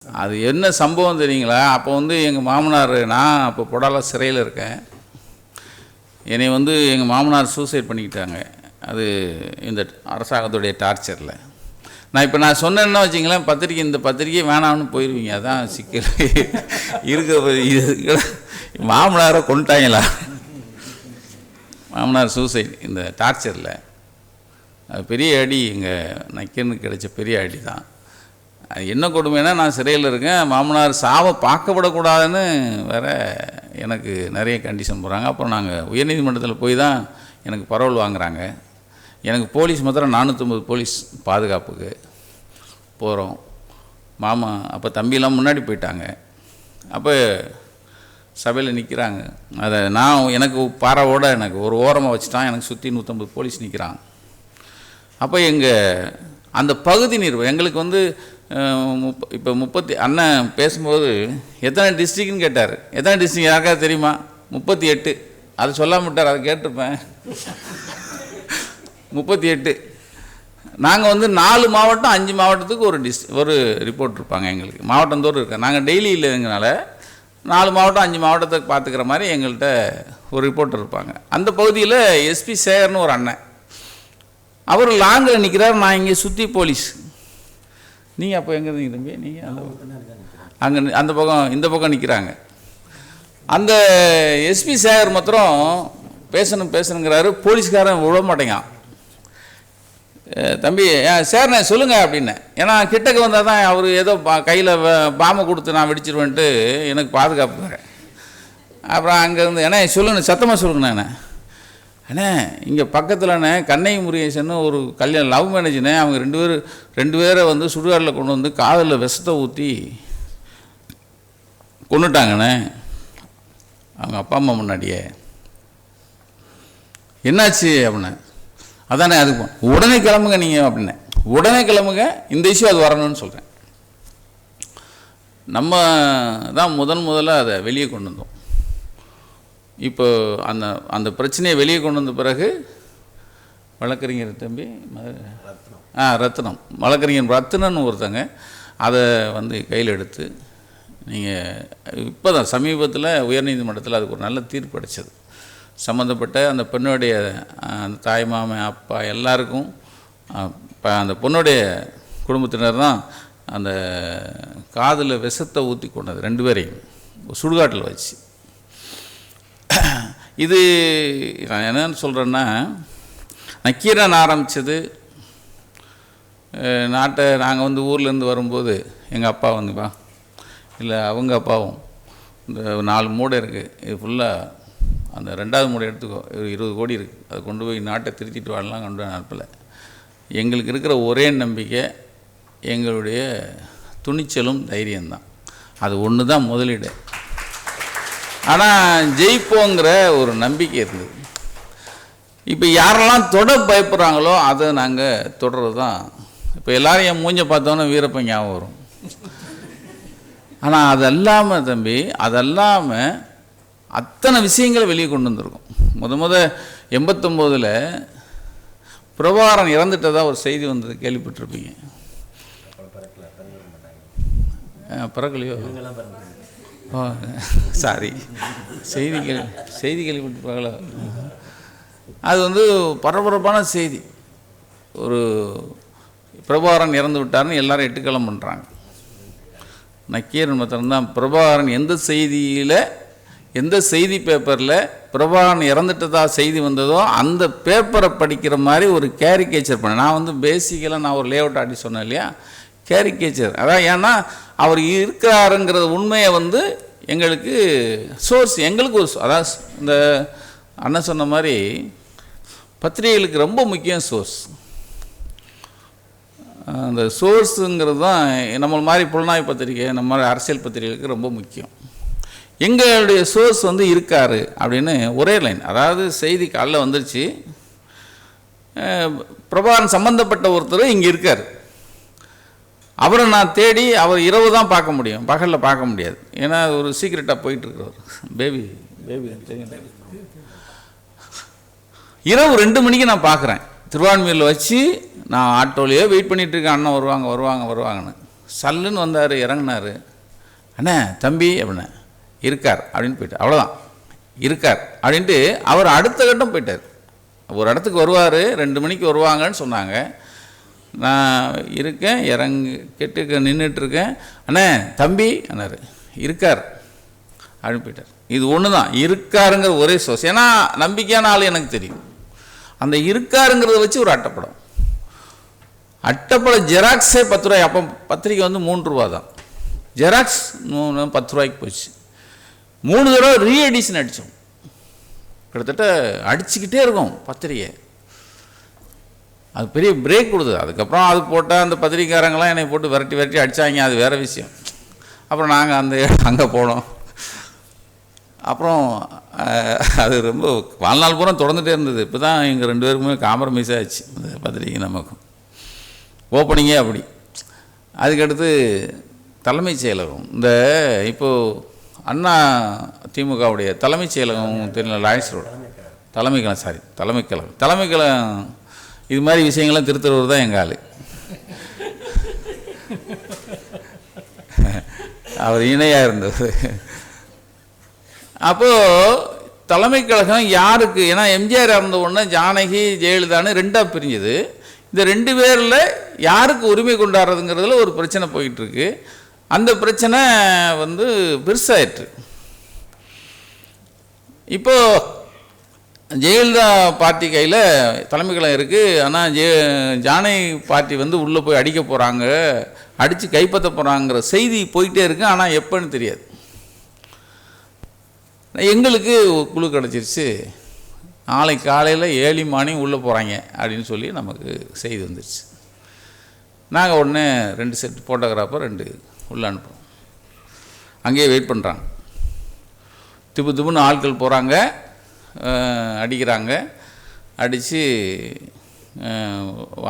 அது என்ன சம்பவம் தெரியுங்களா? அப்போ எங்கள் மாமனார், நான் அப்போ பொடால சிறையில் இருக்கேன். என்னை எங்கள் மாமனார் சூசைட் பண்ணிக்கிட்டாங்க. அது இந்த அரசாங்கத்துடைய டார்ச்சரில். நான் சொன்னேன்னா வச்சிங்களேன், இந்த பத்திரிக்கை வேணாம்னு போயிடுவீங்க. அதான் சிக்கல் இருக்க. மாமனாரை கொண்டுட்டாங்களா? மாமனார் சூசைட் இந்த டார்ச்சரில். அது பெரிய அடி, எங்கள் நக்கீரனுக்கு கிடைச்ச பெரிய அடி தான். என்ன கொடுமைன்னா, நான் சிறையில் இருக்கேன், மாமனார் சாவை பார்க்கப்படக்கூடாதுன்னு வேறு எனக்கு நிறைய கண்டிஷன் போகிறாங்க. அப்புறம் நாங்கள் உயர்நீதிமன்றத்தில் போய் தான் எனக்கு பரவல் வாங்குகிறாங்க. எனக்கு போலீஸ் மாத்திரம் 450 போலீஸ் பாதுகாப்புக்கு போகிறோம். மாமா அப்போ தம்பியெல்லாம் முன்னாடி போயிட்டாங்க. அப்போ சபையில் நிற்கிறாங்க. அதை நான் எனக்கு பாறாவோட எனக்கு ஒரு ஓரமாக வச்சுட்டான். எனக்கு சுற்றி 150 போலீஸ் நிற்கிறான். அப்போ எங்கள் அந்த பகுதி நிர்வாகம் எங்களுக்கு இப்போ 30 அண்ணன் பேசும்போது எத்தனை டிஸ்ட்ரிக்ட்னு கேட்டார். எத்தனை டிஸ்ட்ரிக்ட் யாருக்காவது தெரியுமா? 38. அதை சொல்லாம விட்டார், அதை கேட்டிருப்பேன். 38. நாங்கள் 4 மாவட்டம் 5 மாவட்டத்துக்கு ஒரு ரிப்போர்ட் இருப்பாங்க. எங்களுக்கு மாவட்டந்தோறும் இருக்காங்க. நாங்கள் டெய்லி இல்லைங்கனால 4 மாவட்டம் 5 மாவட்டத்தை பார்த்துக்கிற மாதிரி எங்கள்கிட்ட ஒரு ரிப்போர்ட்டர் இருப்பாங்க. அந்த பகுதியில் எஸ்பி சேகர்னு ஒரு அண்ணன், அவர் லாங்கில் நிற்கிறார். நான் இங்கே சுற்றி போலீஸ். நீங்கள் அப்போ எங்கே இருந்தீங்க தம்பி? நீங்கள் அங்கே அந்த பக்கம் இந்த பக்கம் நிற்கிறாங்க. அந்த எஸ்பி சேகர் மாத்திரம் பேசணுங்கிறாரு. போலீஸ்காரன் விட மாட்டேங்கான். தம்பி சேர்ண்ணே சொல்லுங்கள் அப்படின்னு. ஏன்னா கிட்டக்கு வந்தால் தான் அவர் ஏதோ கையில் பாம்பை கொடுத்து நான் வெடிச்சிருவேன்ட்டு எனக்கு பாதுகாப்பு. அப்புறம் அங்கேருந்து ஏன்னா சொல்லுங்கண்ணே, சத்தமாக சொல்லுங்கண்ணே. அண்ணே இங்கே பக்கத்தில்ண்ணே கண்ணை முருகேசன்னு ஒரு கல்யாணம் லவ் மேரேஜ்ண்ணே. அவங்க 2 பேரை சுடுகாட்டில் கொண்டு காதில் விஷத்தை ஊற்றி கொண்டுட்டாங்கண்ணே, அவங்க அப்பா அம்மா முன்னாடியே. என்னாச்சு அப்படின்னே. அதானே அதுக்கு உடனே கிளம்புங்க நீங்கள் அப்படின்னே. உடனே கிளம்புங்க, இந்த இஷ்யூ அது வரணும்னு சொல்கிறேன். நம்ம தான் முதல்ல அதை வெளியே கொண்டு வந்தோம். இப்போ அந்த பிரச்சனையை வெளியே கொண்டு வந்த பிறகு வழக்கறிஞர் தம்பி ரத்னம், வழக்கறிஞர் ரத்னன்னு ஒருத்தங்க அதை கையில் எடுத்து நீங்கள் இப்போ தான் சமீபத்தில் உயர்நீதிமன்றத்தில் அதுக்கு ஒரு நல்ல தீர்ப்பு அளித்தது. சம்மந்தப்பட்ட அந்த பெண்ணுடைய அந்த தாய் மாமன் அப்பா எல்லாருக்கும் அந்த பொண்ணுடைய குடும்பத்தினர் தான் அந்த காதில் விஷத்தை ஊற்றி கொண்டது 2 பேரையும் சுடுகாட்டில் வச்சு. இது நான் என்னன்னு சொல்கிறேன்னா, நக்கீரன் ஆரம்பித்தது நாட்டை நாங்கள் ஊர்லேருந்து வரும்போது எங்கள் அப்பா வா இல்லை அவங்க அப்பாவும் இந்த 4 மூடை இருக்குது, இது ஃபுல்லாக அந்த 2வது மூடை எடுத்துக்கோ, 20 கோடி இருக்குது, அதை கொண்டு போய் நாட்டை திருத்திட்டு வாழலாம் கொண்டு போய் அனுப்பலை. எங்களுக்கு இருக்கிற ஒரே நம்பிக்கை எங்களுடைய துணிச்சலும் தைரியம்தான். அது ஒன்று தான் முதலீடு. ஆனால் ஜெயிப்போங்கிற ஒரு நம்பிக்கை இருந்தது. இப்போ யாரெல்லாம் தொட பயப்படுறாங்களோ அதை நாங்கள் தொடர்றது தான். இப்போ எல்லோரும் என் மூஞ்ச பார்த்தோன்னே வீரப்பன் ஞாபகம் வரும். ஆனால் அதெல்லாமல் தம்பி, அதெல்லாமல் அத்தனை விஷயங்களை வெளியே கொண்டு வந்திருக்கோம். முத 89 பிரபாகரன் இறந்துட்டதா ஒரு செய்தி வந்தது, கேள்விப்பட்டிருப்பீங்க. பிறக்கலையோ? சாரி, செய்தி கேள்விப்பட்டிருப்பாங்களோ? அது பரபரப்பான செய்தி. ஒரு பிரபாகரன் இறந்து விட்டார்னு எல்லாரும் எட்டுக்களம் பண்ணுறாங்க. நக்கீரன் மாத்திரம்தான் பிரபாகரன் எந்த செய்தி பேப்பரில் பிரபாகரன் இறந்துட்டதா செய்தி வந்ததோ அந்த பேப்பரை படிக்கிற மாதிரி ஒரு கேரிகேச்சர் பண்ணேன். நான் பேசிக்கலாக நான் ஒரு லேஅவுட் ஆடி சொன்னேன் இல்லையா, கேரிகேச்சர். அதான் ஏன்னா அவர் இருக்கிறாருங்கிறது உண்மையை எங்களுக்கு சோர்ஸ், எங்களுக்கு ஒரு அதான் இந்த அண்ணன் சொன்ன மாதிரி பத்திரிகைகளுக்கு ரொம்ப முக்கியம் சோர்ஸ். அந்த சோர்ஸுங்கிறது தான் நம்ம மாதிரி புலனாய்வு பத்திரிகை, நம்ம மாதிரி அரசியல் பத்திரிகைகளுக்கு ரொம்ப முக்கியம். எங்களுடைய சோர்ஸ் இருக்கார் அப்படின்னு ஒரே லைன். அதாவது செய்தி காலைல வந்துருச்சு, பிரபாகரன் சம்பந்தப்பட்ட ஒருத்தர் இங்கே இருக்கார், அவரை நான் தேடி, அவர் இரவு தான் பார்க்க முடியும், பகலில் பார்க்க முடியாது. ஏன்னா ஒரு சீக்ரெட்டாக போயிட்டுருக்கிறவர். பேபி இரவு 2 மணிக்கு நான் பார்க்குறேன். திருவான்மையூரில் வச்சு நான் ஆட்டோலையே வெயிட் பண்ணிகிட்ருக்கேன். அண்ணன் வருவாங்கன்னு. சல்லுன்னு வந்தார், இறங்கினார். அண்ணே தம்பி அப்படின்னா இருக்கார் அப்படின்னு போயிட்டார். அவ்வளோதான், இருக்கார் அப்படின்ட்டு அவர் அடுத்த கட்டம் போயிட்டார். ஒரு இடத்துக்கு வருவார், 2 மணிக்கு வருவாங்கன்னு சொன்னாங்க. நான் இருக்கேன், கெட்டு நின்றுட்டுருக்கேன். அண்ணே தம்பி அண்ணார் இருக்கார் அப்படின்னு போயிட்டார். இது ஒன்று தான் இருக்காருங்கிற ஒரே சோர்ஸ். ஏன்னா நம்பிக்கையான ஆள் எனக்கு தெரியும். அந்த இருக்காருங்கிறத வச்சு ஒரு அட்டைப்படம், ஜெராக்ஸே 10 ரூபாய். அப்போ பத்திரிக்கை வந்து 3 ரூபா தான். ஜெராக்ஸ் 10 ரூபாய்க்கு போச்சு. 3 தடவை ரீஎடிஷன் அடித்தோம். கிட்டத்தட்ட அடிச்சுக்கிட்டே இருக்கும் பத்திரிக்கை. அது பெரிய பிரேக் கொடுத்தது. அதுக்கப்புறம் அது போட்டால் அந்த பத்திரிக்கைக்காரங்களாம் என்னை போட்டு விரட்டி அடித்தாங்க. அது வேறு விஷயம். அப்புறம் நாங்கள் அங்கே போனோம். அப்புறம் அது ரொம்ப வாழ்நாள் பூரா தொடர்ந்துகிட்டே இருந்தது. இப்போ தான் எங்கள் 2 பேருக்குமே காம்ப்ரமைஸ் ஆச்சு அந்த பத்திரிக்கை. நமக்கும் ஓப்பனிங்கே அப்படி. அதுக்கடுத்து தலைமைச் செயலகம், இந்த இப்போது அண்ணா திமுகவுடைய தலைமைச் செயலகம் தெரியல, லாயன்ஸ் ரோடு தலைமைக்கழகம் இது மாதிரி விஷயங்கள்லாம் திருத்துறவர் தான் எங்கள் ஆள். அவர் இணையாக இருந்தவர். அப்போது தலைமை கழகம் யாருக்கு, ஏன்னா எம்ஜிஆர் இறந்த உடனே ஜானகி ஜெயலலிதான்னு 2ஆக பிரிஞ்சது. இந்த 2 பேரில் யாருக்கு உரிமை கொண்டாடுறதுங்கிறதுல ஒரு பிரச்சனை போயிட்டுருக்கு. அந்த பிரச்சனை வந்து பெருசாயிற்று. இப்போது ஜெயலலிதா பார்ட்டி கையில் தலைமை கழகம் இருக்குது. ஆனால் ஜானகி பார்ட்டி வந்து உள்ளே போய் அடிக்க போகிறாங்க, அடித்து கைப்பற்ற போகிறாங்கிற செய்தி போயிட்டே இருக்கு. ஆனால் எப்போன்னு தெரியாது. எங்களுக்கு குழு கிடச்சிருச்சு, நாளைக்கு காலையில் 7 மணி உள்ளே போகிறாங்க அப்படின்னு சொல்லி நமக்கு செய்தி வந்துருச்சு. நாங்கள் உடனே 2 செட் ஃபோட்டோகிராஃபர் 2 உள்ளே அனுப்புகிறோம். அங்கேயே வெயிட் பண்ணுறாங்க. திப்புன்னு ஆட்கள் போகிறாங்க, அடிக்கிறாங்க. அடித்து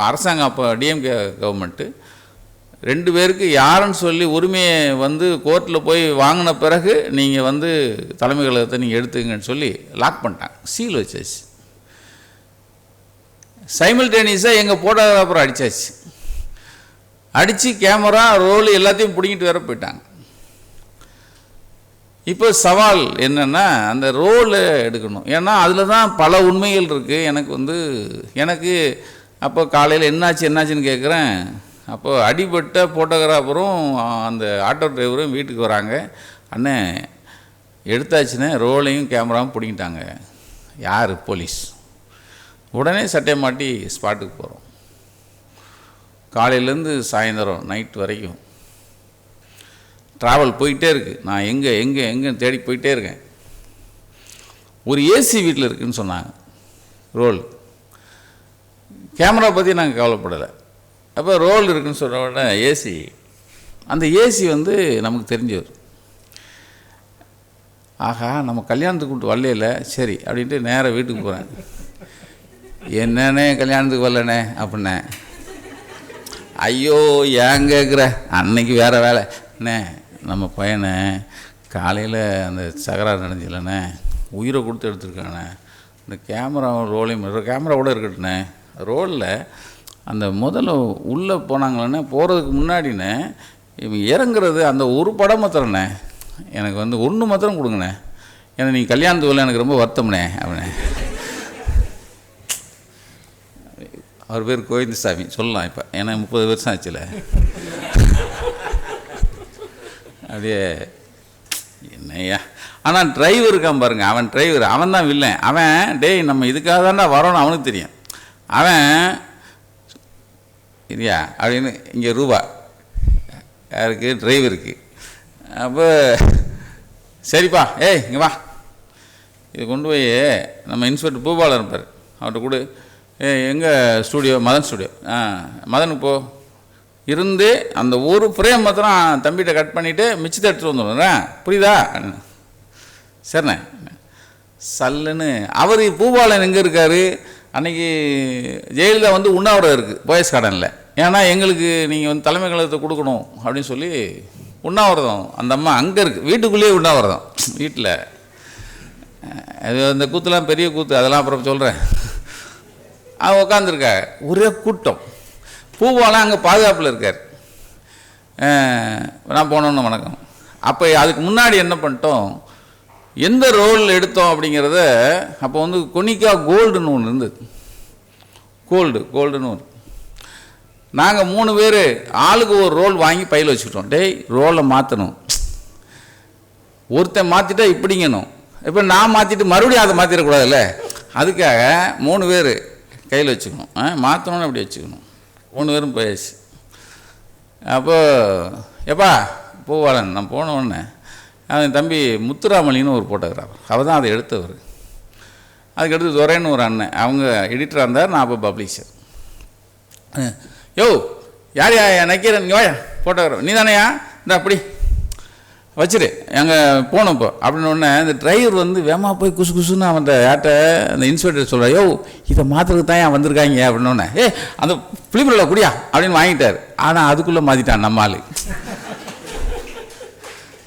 அரசாங்கம் அப்போ டிஎம்கே கவர்மெண்ட்டு 2 பேருக்கு யாருன்னு சொல்லி உரிமையை வந்து கோர்ட்டில் போய் வாங்கின பிறகு நீங்கள் வந்து தலைமை கழகத்தை நீங்கள் எடுத்துங்கன்னு சொல்லி லாக் பண்ணிட்டாங்க, சீல் வச்சாச்சு. சைமல்டேனியஸாக எங்கள் ஃபோட்டோகிராஃபர் அடித்தாச்சு. அடித்து கேமரா ரோல் எல்லாத்தையும் பிடிங்கிட்டு வேற போயிட்டாங்க. இப்போ சவால் என்னென்னா அந்த ரோலை எடுக்கணும். ஏன்னா அதில் தான் பல உண்மைகள் இருக்குது. எனக்கு அப்போ காலையில் என்னாச்சுன்னு கேட்குறேன். அப்போது அடிபட்ட ஃபோட்டோகிராஃபரும் அந்த ஆட்டோ டிரைவரும் வீட்டுக்கு வராங்க. அண்ணே எடுத்தாச்சுன்னே ரோலையும் கேமராவும் பிடிங்கிட்டாங்க. யார்? போலீஸ். உடனே சட்டை மாட்டி ஸ்பாட்டுக்கு போகிறோம். காலையிலேருந்து சாயந்தரம் நைட் வரைக்கும் ட்ராவல் போயிட்டே இருக்குது. நான் எங்கே தேடி போயிட்டே இருக்கேன். ஒரு ஏசி வீட்டில் இருக்குதுன்னு சொன்னாங்க ரோல். கேமரா பற்றி நாங்கள் கவலைப்படலை. அப்போ ரோல் இருக்குதுன்னு சொல்கிற உடனே ஏசி, அந்த ஏசி வந்து நமக்கு தெரிஞ்சவர். ஆஹா, நம்ம கல்யாணத்துக்கு கூப்பிட்டு வரலையில, சரி அப்படின்ட்டு நேராக வீட்டுக்கு போகிறேன். என்னண்ணே கல்யாணத்துக்கு வரலண்ணே அப்படின்னேன். ஐயோ ஏன் கேட்குற, அன்னைக்கு வேறு வேலை அண்ணே. நம்ம பையனை காலையில் அந்த சகராறு நடந்துலண்ணே, உயிரை கொடுத்து எடுத்துருக்கானே. இந்த கேமரா ரோலையும் கேமரா கூட இருக்கட்டுண்ணே. ரோலில் அந்த முதல்ல உள்ளே போனாங்களே, போகிறதுக்கு முன்னாடினே இவன் இறங்குறது அந்த ஒரு படம் மாத்திரண்ணே எனக்கு வந்து 1 மாத்திரம் கொடுங்கண்ணே. ஏன்னா நீங்கள் கல்யாணத்துக்கு வரல, எனக்கு ரொம்ப வருத்தம்ண்ணே அப்படின்னே. அவர் பேர் கோவிந்தசாமி சொல்லலாம். இப்போ ஏன்னா 30 வருஷம் ஆச்சுல. அப்படியே என்னையா. ஆனால் டிரைவர் இருக்கான் பாருங்க, அவன் டிரைவர், அவன் தான் வில்லன். அவன் டேய் நம்ம இதுக்காக தான்டா வரோன்னு அவனுக்கு தெரியும். அவன் இல்லையா அப்படின்னு இங்கே ரூபா யாருக்கு? டிரைவருக்கு. அப்போ சரிப்பா ஏய் இங்கே வா, இது கொண்டு போய் நம்ம இன்ஸ்பெக்டர் பூபாலர் இருப்பார், அவர்கிட்ட கொடு. எங்கள் ஸ்டூடியோ மதன் ஸ்டூடியோ, மதனுக்கு போ இருந்து அந்த ஒரு ஃப்ரேம் மாத்திரம் தம்பிகிட்ட கட் பண்ணிவிட்டு மிச்சத்தை எடுத்துகிட்டு வந்துடுறேன், புரியுதா? சரிண்ணே. சல்லுன்னு அவர் பூபாலன் எங்கே இருக்கார்? அன்றைக்கி ஜெயலலிதா வந்து உண்ணாவிரதம் இருக்குது போயஸ் கார்டனில். ஏன்னா எங்களுக்கு நீங்கள் வந்து தலைமை கழகத்தை கொடுக்கணும் அப்படின்னு சொல்லி உண்ணாவிரதம். அந்த அம்மா அங்கே இருக்குது, வீட்டுக்குள்ளேயே உண்ணாவிரதம். வீட்டில் அது அந்த கூத்துலாம் பெரிய கூத்து, அதெல்லாம் அப்புறம் சொல்கிறேன். அவன் உட்காந்துருக்கா, ஒரே கூட்டம். பூபாலாம் அங்கே பாதுகாப்பில் இருக்கார். நான் போனோன்னு வணக்கம். அப்போ அதுக்கு முன்னாடி என்ன பண்ணிட்டோம், எந்த ரோல் எடுத்தோம் அப்படிங்கிறத அப்போ வந்து கொனிக்கா கோல்டுன்னு ஒன்று இருந்தது. கோல்டுன்னு ஒன்று. நாங்கள் 3 பேர் ஆளுக்கு ஒரு ரோல் வாங்கி பையில் வச்சுக்கிட்டோம். டேய் ரோலை மாற்றணும், ஒருத்தன் மாற்றிட்டா இப்படிங்கணும், இப்போ நான் மாற்றிட்டு மறுபடியும் அதை மாற்றிடக்கூடாதுல்ல, அதுக்காக 3 பேர் கையில் வச்சுக்கணும், மாற்றணும்னு அப்படி வச்சுக்கணும். 3 பேரும் போயாச்சு. அப்போ எப்பா பூவாளன் நான் போன உடனே அவன் தம்பி முத்துராமலின்னு ஒரு ஃபோட்டோகிராஃபர், அவர் தான் அதை எடுத்தவர். அதுக்கடுத்து துரைன்னு ஒரு அண்ணன், அவங்க எடிட்டராக இருந்தார், நான் அப்போ பப்ளிஷர். யோ யார் நக்கீரன் இங்கே வாயா ஃபோட்டோகிராஃபர் நீ தானேயா, இந்த அப்படி வச்சுரு எங்கள் போனோம் இப்போ அப்படின்னு ஒன்று. இந்த டிரைவர் வந்து வேமா போய் குசு குசுன்னு அவன்கிட்ட யார்கிட்ட அந்த இன்ஸ்பெக்டர் சொல்கிறா, யோ இதை மாற்றுறதுக்கு தான் ஏன் வந்திருக்காங்க அப்படின்னோடனே, அந்த ஃபிலிமில் குடியா அப்படின்னு வாங்கிட்டார். ஆனால் அதுக்குள்ளே மாற்றிட்டான் நம்ம ஆள்.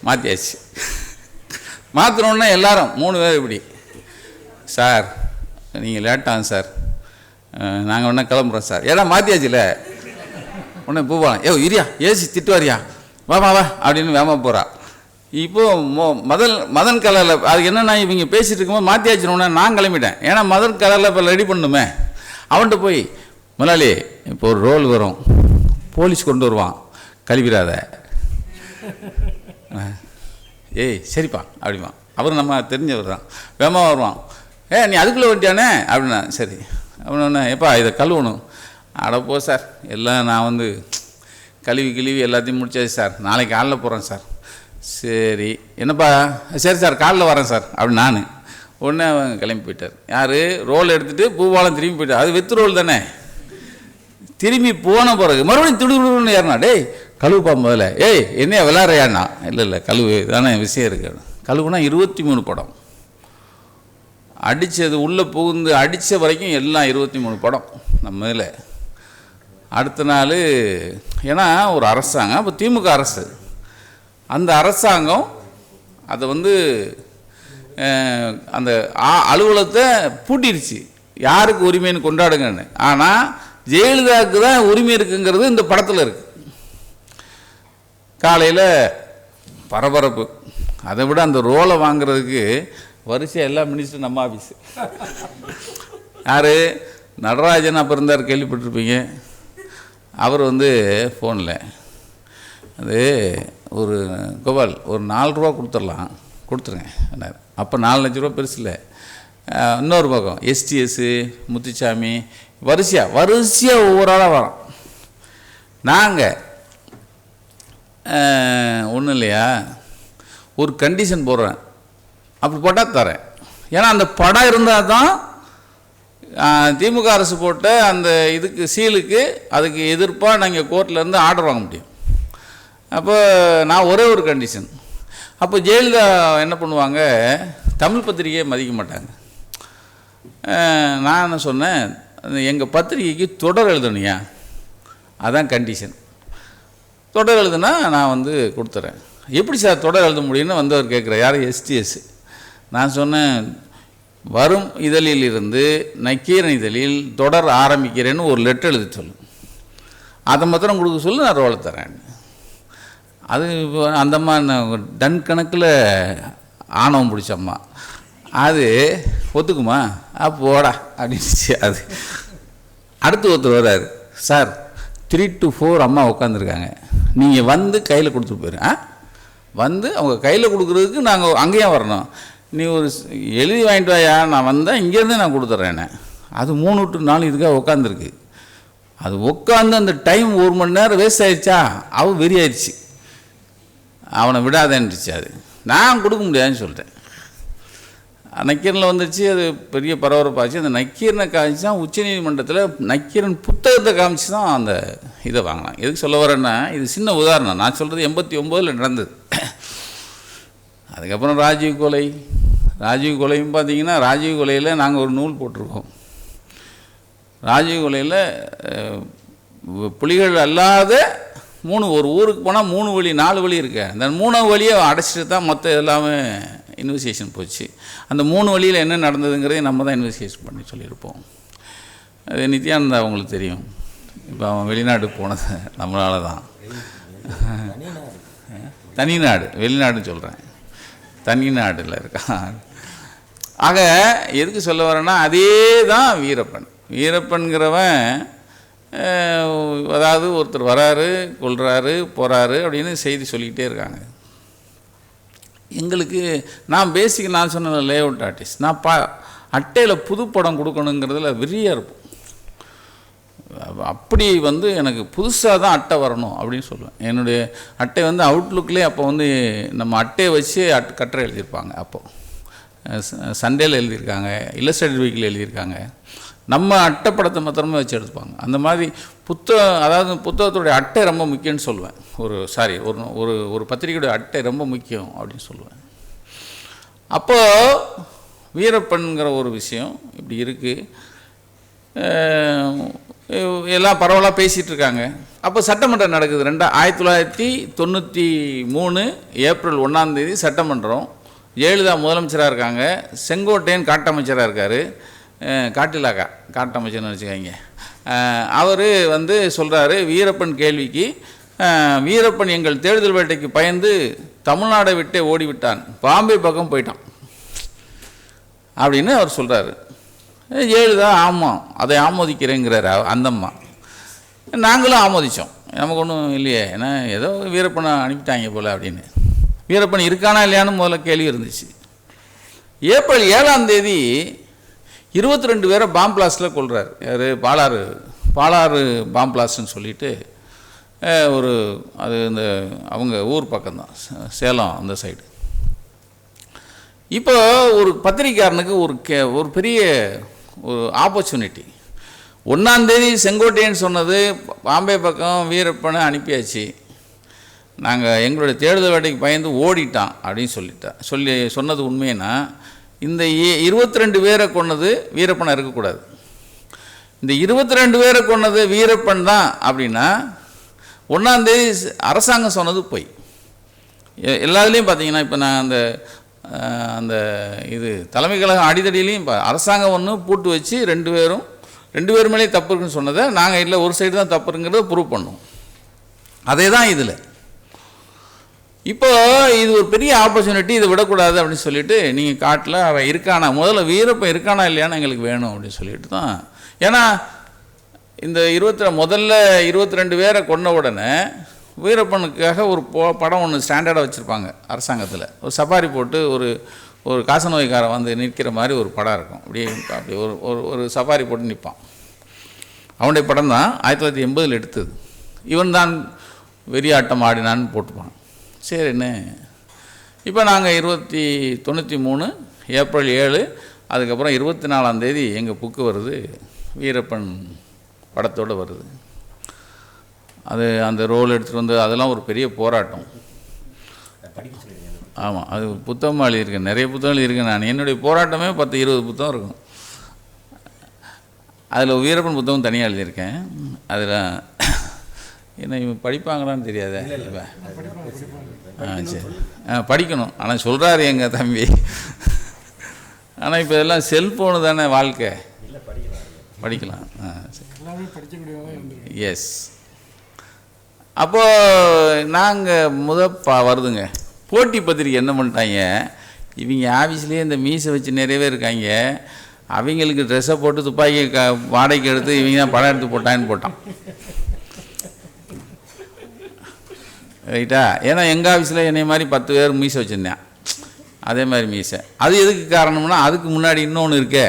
மாற்றியாச்சு. மாற்றினோடனே எல்லாரும் 3 பேர் இப்படி, சார் நீங்கள் லேட்டாகும் சார், நாங்கள் ஒன்றா கிளம்புறோம் சார், ஏன்னா மாற்றியாச்சுல. உடனே பூவான் யோ இரியா ஏசி திட்டுவாரியா வா அப்படின்னு வேமா போகிறா. இப்போது மதன் கலரில் அதுக்கு என்னென்னா இவங்க பேசிகிட்டு இருக்கும்போது மாற்றியாச்சுனோடனே நான் கிளம்பிட்டேன். ஏன்னா மதன் கலரில் இப்போ ரெடி பண்ணணுமே. அவன்கிட்ட போய் முதலாளி இப்போ ஒரு ரோல் வரும், போலீஸ் கொண்டு வருவான், கழுவிடாத. ஏய் சரிப்பா அப்படிமா, அவர் நம்ம தெரிஞ்சவர் தான், வேமா வருவான். நீ அதுக்குள்ளே வந்துட்டியானே அப்படின்னா சரி அப்படின்னா, எப்பா இதை கழுவணும். அடப்போ சார் எல்லாம் நான் வந்து கழுவி எல்லாத்தையும் முடிச்சாச்சு சார், நாளைக்கு காலைல போகிறேன் சார். சரி என்னப்பா, சரி சார் காலைல வரேன் சார் அப்படின்னு நான். உடனே அவன் கிளம்பி போயிட்டார். யார் ரோல் எடுத்துகிட்டு பூவாலம் திரும்பி போயிட்டார். அது வெத்து ரோல் தானே. திரும்பி போன பிறகு மறுபடியும் துடுன்னு ஏறினா, டேய் கழுவுப்பா முதல்ல, என்னையா விளாட்றையாண்ணா. இல்லை கழுவு தானே விஷயம் இருக்கு. கழுவுனா 23 படம் அடித்தது, உள்ளே புகுந்து அடித்த வரைக்கும் எல்லாம் 23 படம் நம்ம இதில். அடுத்த நாள் ஏன்னா ஒரு அரசாங்கம், அப்போ திமுக அரசு, அந்த அரசாங்கம் அதை வந்து அந்த அலுவலகத்தை பூட்டிடுச்சு, யாருக்கு உரிமைன்னு கொண்டாடுங்கன்னு. ஆனால் ஜெயலலிதாவுக்கு தான் உரிமை இருக்குங்கிறது இந்த படத்தில் இருக்குது. காலையில் பரபரப்பு. அதை விட அந்த ரோலை வாங்கிறதுக்கு வரிசையாக எல்லா மினிஸ்டரும் நம்ம ஆஃபீஸு. யார் நடராஜன் அப்போ இருந்தார், கேள்விப்பட்டிருப்பீங்க. அவர் வந்து ஃபோனில் அது ஒரு கோபால் ஒரு 4 ரூபா கொடுத்துருங்க. அப்போ 4 லட்ச ரூபா பெருசு இல்லை. இன்னொரு பக்கம் எஸ்டிஎஸ்ஸு முத்துச்சாமி வரிசையாக ஒவ்வொரு ஆளாக வரோம். நாங்கள் ஒன்றும் இல்லையா, ஒரு கண்டிஷன் போடுறேன், அப்படி போட்டால் தரேன். ஏன்னா அந்த படம் இருந்தால் தான் திமுக அரசு போட்ட அந்த இதுக்கு சீலுக்கு அதுக்கு எதிர்ப்பாக நாங்கள் கோர்ட்லேருந்து ஆர்டர் வாங்க முடியும். அப்போ நான் ஒரே ஒரு கண்டிஷன். அப்போ ஜெயலலிதா என்ன பண்ணுவாங்க, தமிழ் பத்திரிகையை மதிக்க மாட்டாங்க. நான் என்ன சொன்னேன், எங்கள் பத்திரிகைக்கு தொடர் எழுதணுயா, அதான் கண்டிஷன். தொடர் எழுதுனா நான் வந்து கொடுத்துறேன். எப்படி சார் தொடர் எழுத முடியும்னு வந்தவர் கேட்குறேன். யார் எஸ்டிஎஸ். நான் சொன்னேன், வரும் இதழில் இருந்து நக்கீரன் இதழில் தொடர் ஆரம்பிக்கிறேன்னு ஒரு லெட்டர் எழுதி சொல்லு, அதை மாத்திரம் கொடுக்க சொல்லு, நான் ரோலை தரேன். அது அந்தம்மா டன் கணக்கில் ஆணவம் பிடிச்சம்மா, அது ஒத்துக்குமா போடா அப்படின்னுச்சு. அது அடுத்து ஒருத்தர் வர்றாரு, சார் 3 to 4 அம்மா உட்காந்துருக்காங்க, நீங்கள் வந்து கையில் கொடுத்துட்டு போயிரு. வந்து அவங்க கையில் கொடுக்குறதுக்கு நாங்கள் அங்கேயும் வரணும், நீ ஒரு எழுதி வாங்கிட்டு வாயா, நான் வந்தால் இங்கேருந்து நான் கொடுத்துட்றேன்னு. அது 3 to 4 இதுக்காக உட்காந்துருக்கு. அது உட்காந்து அந்த டைம் 1 மணி நேரம் வேஸ்ட் ஆயிடுச்சா, அவன் வெறி ஆயிடுச்சு, அவனை விடாதேன்னுச்சு. அது நான் கொடுக்க முடியாதுன்னு சொல்லிட்டேன். நக்கீரனில் வந்துச்சு, அது பெரிய பரபரப்பாச்சு. அந்த நக்கீரனை காமிச்சு தான் உச்சநீதிமன்றத்தில் நக்கீரன் புத்தகத்தை காமிச்சு தான் அந்த இதை வாங்கினான். எதுக்கு சொல்ல வரேன்னா, இது சின்ன உதாரணம். நான் சொல்கிறது 89 நடந்தது. அதுக்கப்புறம் ராஜீவ் கொலையும் பார்த்தீங்கன்னா, ராஜீவ் கொலையில் நாங்கள் ஒரு நூல் போட்டிருக்கோம். ராஜீவ் கொலையில் புலிகள் அல்லாத 3 ஒரு ஊருக்கு போனால் 3 வழி 4 வழி இருக்கு. அந்த 3 வழியை அடைச்சிட்டு தான் மொத்தம் எல்லாமே இன்வெஸ்டிகேஷன் போச்சு. அந்த 3 வழியில் என்ன நடந்ததுங்கிறதையும் நம்ம தான் இன்வெஸ்டிகேஷன் பண்ணி சொல்லியிருப்போம். அது நித்யானந்தா அவங்களுக்கு தெரியும். இப்போ அவன் வெளிநாடு போனது நம்மளால தான். தனிநாடு, வெளிநாடுன்னு சொல்கிறேன், தனிநாடில் இருக்கான். ஆக எதுக்கு சொல்ல வரேன்னா, அதே தான் வீரப்பன். வீரப்பன்கிறவன் அதாவது ஒருத்தர் வராரு, கொள்கிறாரு, போகிறாரு அப்படின்னு செய்தி சொல்லிக்கிட்டே இருக்காங்க. எங்களுக்கு நான் பேசிக் நான் சொன்ன லே அவுட் ஆர்டிஸ்ட், நான் அட்டையில் புது படம் கொடுக்கணுங்கிறதுல வெறியாக இருப்போம். அப்படி எனக்கு புதுசாக தான் அட்டை வரணும் அப்படின்னு சொல்லுவேன். என்னுடைய அட்டை அவுட்லுக்லேயே அப்போ நம்ம அட்டையை வச்சு கட்டுரை எழுதியிருப்பாங்க. அப்போது சண்டேயில் எழுதியிருக்காங்க, இல்லஸ்ட்ரேட்டட் வீக்கில் எழுதியிருக்காங்க. நம்ம அட்டை படத்தை மாத்திரமே வச்சு எடுத்துப்பாங்க. அந்த மாதிரி அதாவது புத்தகத்துடைய அட்டை ரொம்ப முக்கியம்னு சொல்லுவேன். ஒரு பத்திரிகையுடைய அட்டை ரொம்ப முக்கியம் அப்படின்னு சொல்லுவேன். அப்போது வீரப்பன்கிற ஒரு விஷயம் இப்படி இருக்குது, எல்லாம் பரவலாக பேசிகிட்டு இருக்காங்க. அப்போ சட்டமன்றம் நடக்குது. 1993 ஏப்ரல் 1 சட்டமன்றம். ஜெயலலிதா முதலமைச்சராக இருக்காங்க, செங்கோட்டையன் காட்டமைச்சராக இருக்கார். காட்டிலாக்கா காட்டமைச்சர்னு வச்சுக்காங்க. அவர் சொல்கிறாரு வீரப்பன் கேள்விக்கு, வீரப்பன் எங்கள் தேடுதல் வேட்டைக்கு பயந்து தமிழ்நாடை விட்டே ஓடிவிட்டான், பாம்பே பக்கம் போயிட்டான் அப்படின்னு அவர் சொல்கிறாரு. ஜெயலலிதா ஆமாம் அதை ஆமோதிக்கிறேங்கிறார் அந்தம்மா. நாங்களும் ஆமோதித்தோம், நமக்கு ஒன்றும் இல்லையே, ஏன்னா ஏதோ வீரப்பனை அனுப்பிட்டாங்க போல் அப்படின்னு. வீரப்பன் இருக்கானா இல்லையான்னு முதல்ல கேள்வி இருந்துச்சு. ஏப்ரல் 7 22 பேரை பாம் பிளாஸ்டில் கொள்கிறார். யார்? பாலாறு பாம் பிளாஸ்ட்னு சொல்லிட்டு அது அவங்க ஊர் பக்கம்தான், சேலம் அந்த சைடு. இப்போ ஒரு பத்திரிக்கையாளனுக்கு ஒரு பெரிய ஒரு ஆப்பர்ச்சுனிட்டி. 1 செங்கோட்டையன் சொன்னது பாம்பே பக்கம் வீரப்பனை அனுப்பியாச்சு, நாங்கள் எங்களுடைய தேடுதல் வேட்டைக்கு பயந்து ஓடிட்டான் அப்படின்னு சொன்னது உண்மைன்னா, இந்த 22 பேரை கொன்னது வீரப்பனை இருக்கக்கூடாது. இந்த 22 பேரை கொன்னது வீரப்பன் தான் அப்படின்னா 1 அரசாங்கம் சொன்னது போய். எல்லாத்துலேயும் பார்த்தீங்கன்னா, இப்போ நான் அந்த தலைமை கழகம் அடித்தடியிலையும் அரசாங்கம் ஒன்று பூட்டு வச்சு 2 பேர் மேலே தப்பு இருக்குன்னு சொன்னதை நாங்கள் இல்லை ஒரு சைடு தான் தப்புங்கிறத ப்ரூவ் பண்ணோம். அதே தான் இதில். இப்போ இது ஒரு பெரிய ஆப்பர்ச்சுனிட்டி, இதை விடக்கூடாது அப்படின்னு சொல்லிட்டு நீங்கள் காட்டில் அவன் இருக்கானா, முதல்ல வீரப்பன் இருக்கானா இல்லையானா எங்களுக்கு வேணும் அப்படின்னு சொல்லிட்டு தான். ஏன்னா இந்த முதல்ல 22 பேரை கொன்ன உடனே வீரப்பனுக்காக ஒரு படம் ஒன்று ஸ்டாண்டர்டாக வச்சுருப்பாங்க அரசாங்கத்தில். ஒரு சஃபாரி போட்டு ஒரு காசநோய்க்காரன் நிற்கிற மாதிரி ஒரு படம் இருக்கும். அப்படி ஒரு சஃபாரி போட்டு நிற்பான். அவனுடைய படம் தான் 1980 எடுத்தது. இவன் தான் வெறியாட்டம் ஆடினான்னு போட்டுப்பான். சரின்னு இப்போ நாங்கள் 93 ஏப்ரல் 7, அதுக்கப்புறம் 24 எங்கள் புக்கு வருது, வீரப்பன் படத்தோடு வருது. அது அந்த ரோல் எடுத்துகிட்டு அதெல்லாம் ஒரு பெரிய போராட்டம். ஆமாம், அது புத்தகமாக எழுதியிருக்கேன், நிறைய புத்தகங்கள் இருக்குது. நான் என்னுடைய போராட்டமே 10-20 புத்தகம் இருக்கும். அதில் வீரப்பன் புத்தகம் தனியாக எழுதியிருக்கேன். அதில் என்ன இவன் படிப்பாங்களான்னு தெரியாத. சரி, படிக்கணும். ஆனால் சொல்கிறாரு எங்கள் தம்பி. ஆனால் இப்போ இதெல்லாம் செல்ஃபோனு தானே வாழ்க்கை, படிக்கலாம். சரி, எஸ். அப்போது நாங்கள் வருதுங்க போட்டி பத்திரிக்கை என்ன பண்ணிட்டாங்க, இவங்க ஆஃபீஸ்லேயே இந்த மீசை வச்சு நிறையவே இருக்காங்க, அவங்களுக்கு ட்ரெஸ்ஸை போட்டு துப்பாக்கி வாடகைக்கு எடுத்து இவங்க தான் படம் எடுத்து போட்டான்னு போட்டான். ரைட்டா? ஏன்னா எங்கள் ஆஃபீஸில் என்னை மாதிரி 10 பேர் மீசை வச்சுருந்தேன், அதே மாதிரி மீசை. அது எதுக்கு காரணம்னா, அதுக்கு முன்னாடி இன்னொன்று இருக்கே.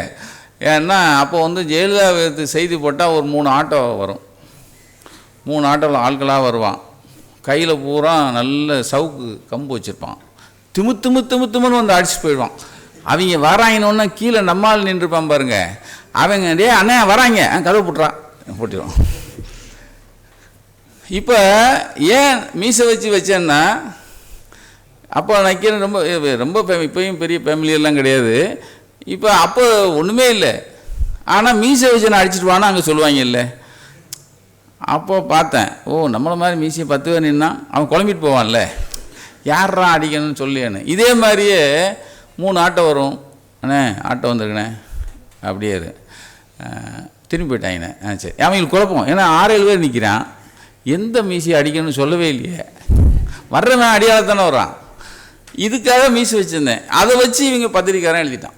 ஏன்னா அப்போ ஜெயலலிதா செய்தி போட்டால் ஒரு 3 ஆட்டோ வரும். 3 ஆட்டோவில் ஆட்களாக வருவான். கையில் பூரா நல்ல சவுக்கு கம்பு வச்சுருப்பான். திமுன்னு அடிச்சுட்டு போயிடுவான். அவங்க வராங்கன்னு கீழே நம்மால் நின்றுப்பான் பாருங்க. அவங்க டே அண்ணே வராங்க, கதவு போட்டுருவான். இப்போ ஏன் மீசை வச்சேன்னா, அப்போ நக்கீரன் ரொம்ப இப்போயும் பெரிய ஃபேமிலியெல்லாம் கிடையாது. இப்போ அப்போ ஒன்றுமே இல்லை. ஆனால் மீசை வச்சு நான் அடிச்சுட்டு வானா அங்கே சொல்லுவாங்க இல்லை. அப்போது பார்த்தேன், நம்மளை மாதிரி மீசையை 10 பேர் நின்னா அவன் குழம்பிட்டு போவான்ல, யாரா அடிக்கணும்னு சொல்லியானு. இதே மாதிரியே 3 ஆட்டோ வரும். அண்ணே ஆட்டோ வந்துருக்கண்ணே, அப்படியே திரும்பி போயிட்டாங்கண்ணே. சரி, அவங்களுக்கு குழப்பம். ஏன்னா 6-7 பேர் நிற்கிறான், எந்த மீசையை அடிக்கணும்னு சொல்லவே இல்லையே. வர்றவன் அடியாளத்தானே வர்றான். இதுக்காக மீசை வச்சுருந்தேன். அதை வச்சு இவங்க பத்திரிக்காரன் எழுதிட்டான்.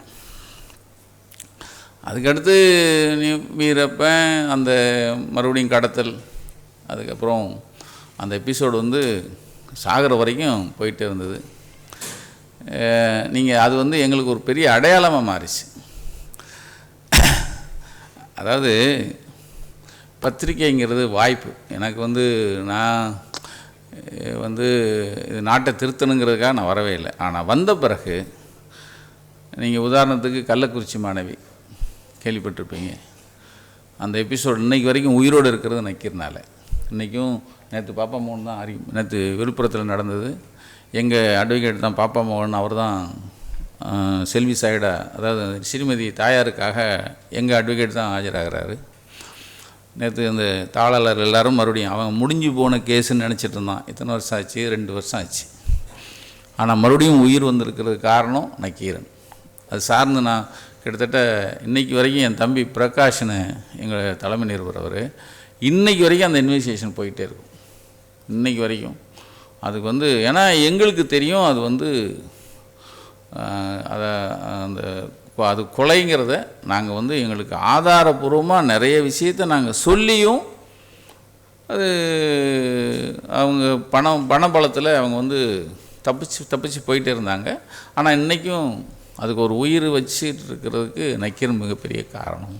அதுக்கடுத்து நீ வீரப்பன் அந்த மறுபடியும் கடத்தல், அதுக்கப்புறம் அந்த எபிசோடு வந்து சாகிற வரைக்கும் போயிட்டே இருந்தது. நீங்கள் அது வந்து எங்களுக்கு ஒரு பெரிய அடையாளமாக மாறிச்சு. அதாவது பத்திரிக்கைங்கிறது வாய்ப்பு. எனக்கு வந்து நான் வந்து நாட்டை திருத்தணுங்கிறதுக்காக நான் வரவே இல்லை. ஆனால் வந்த பிறகு நீங்கள் உதாரணத்துக்கு கள்ளக்குறிச்சி மாணவி கேள்விப்பட்டிருப்பீங்க. அந்த எபிசோடு இன்றைக்கி வரைக்கும் உயிரோடு இருக்கிறது நக்கீரனால. இன்றைக்கும் நேற்று பாப்பா மோகன் தான் நேற்று விழுப்புரத்தில் நடந்தது. எங்கள் அட்வொகேட் தான் பாப்பா மோகன். அவர் தான் செல்வி சாயிடா, அதாவது ஸ்ரீமதி தாயாருக்காக எங்கள் அட்வொகேட் தான் ஆஜராகிறாரு. நேற்று அந்த தாளாளர் எல்லோரும் மறுபடியும் அவன் முடிஞ்சு போன கேஸுன்னு நினச்சிட்டு இருந்தான். எத்தனை வருஷம் ஆச்சு? 2 வருஷம் ஆச்சு. ஆனால் மறுபடியும் உயிர் வந்திருக்கிறது காரணம் நக்கீரன். அது சார்ந்து நான் கிட்டத்தட்ட இன்றைக்கி வரைக்கும் என் தம்பி பிரகாஷ்னு எங்கள் தலைமை நிருபர் அவர், இன்றைக்கி வரைக்கும் அந்த இன்வெஸ்டிகேஷன் போயிட்டே இருக்கும். இன்றைக்கி வரைக்கும் அதுக்கு வந்து ஏன்னா எங்களுக்கு தெரியும் அது வந்து அதை அந்த அது கொலைங்கிறத நாங்கள் வந்து எங்களுக்கு ஆதாரபூர்வமாக நிறைய விஷயத்தை நாங்கள் சொல்லியும் அது அவங்க பணபலத்தில் அவங்க வந்து தப்பிச்சு போயிட்டே இருந்தாங்க. ஆனால் இன்றைக்கும் அதுக்கு ஒரு உயிர் வச்சுட்டு இருக்கிறதுக்கு நக்கீரன் மிகப்பெரிய காரணம்.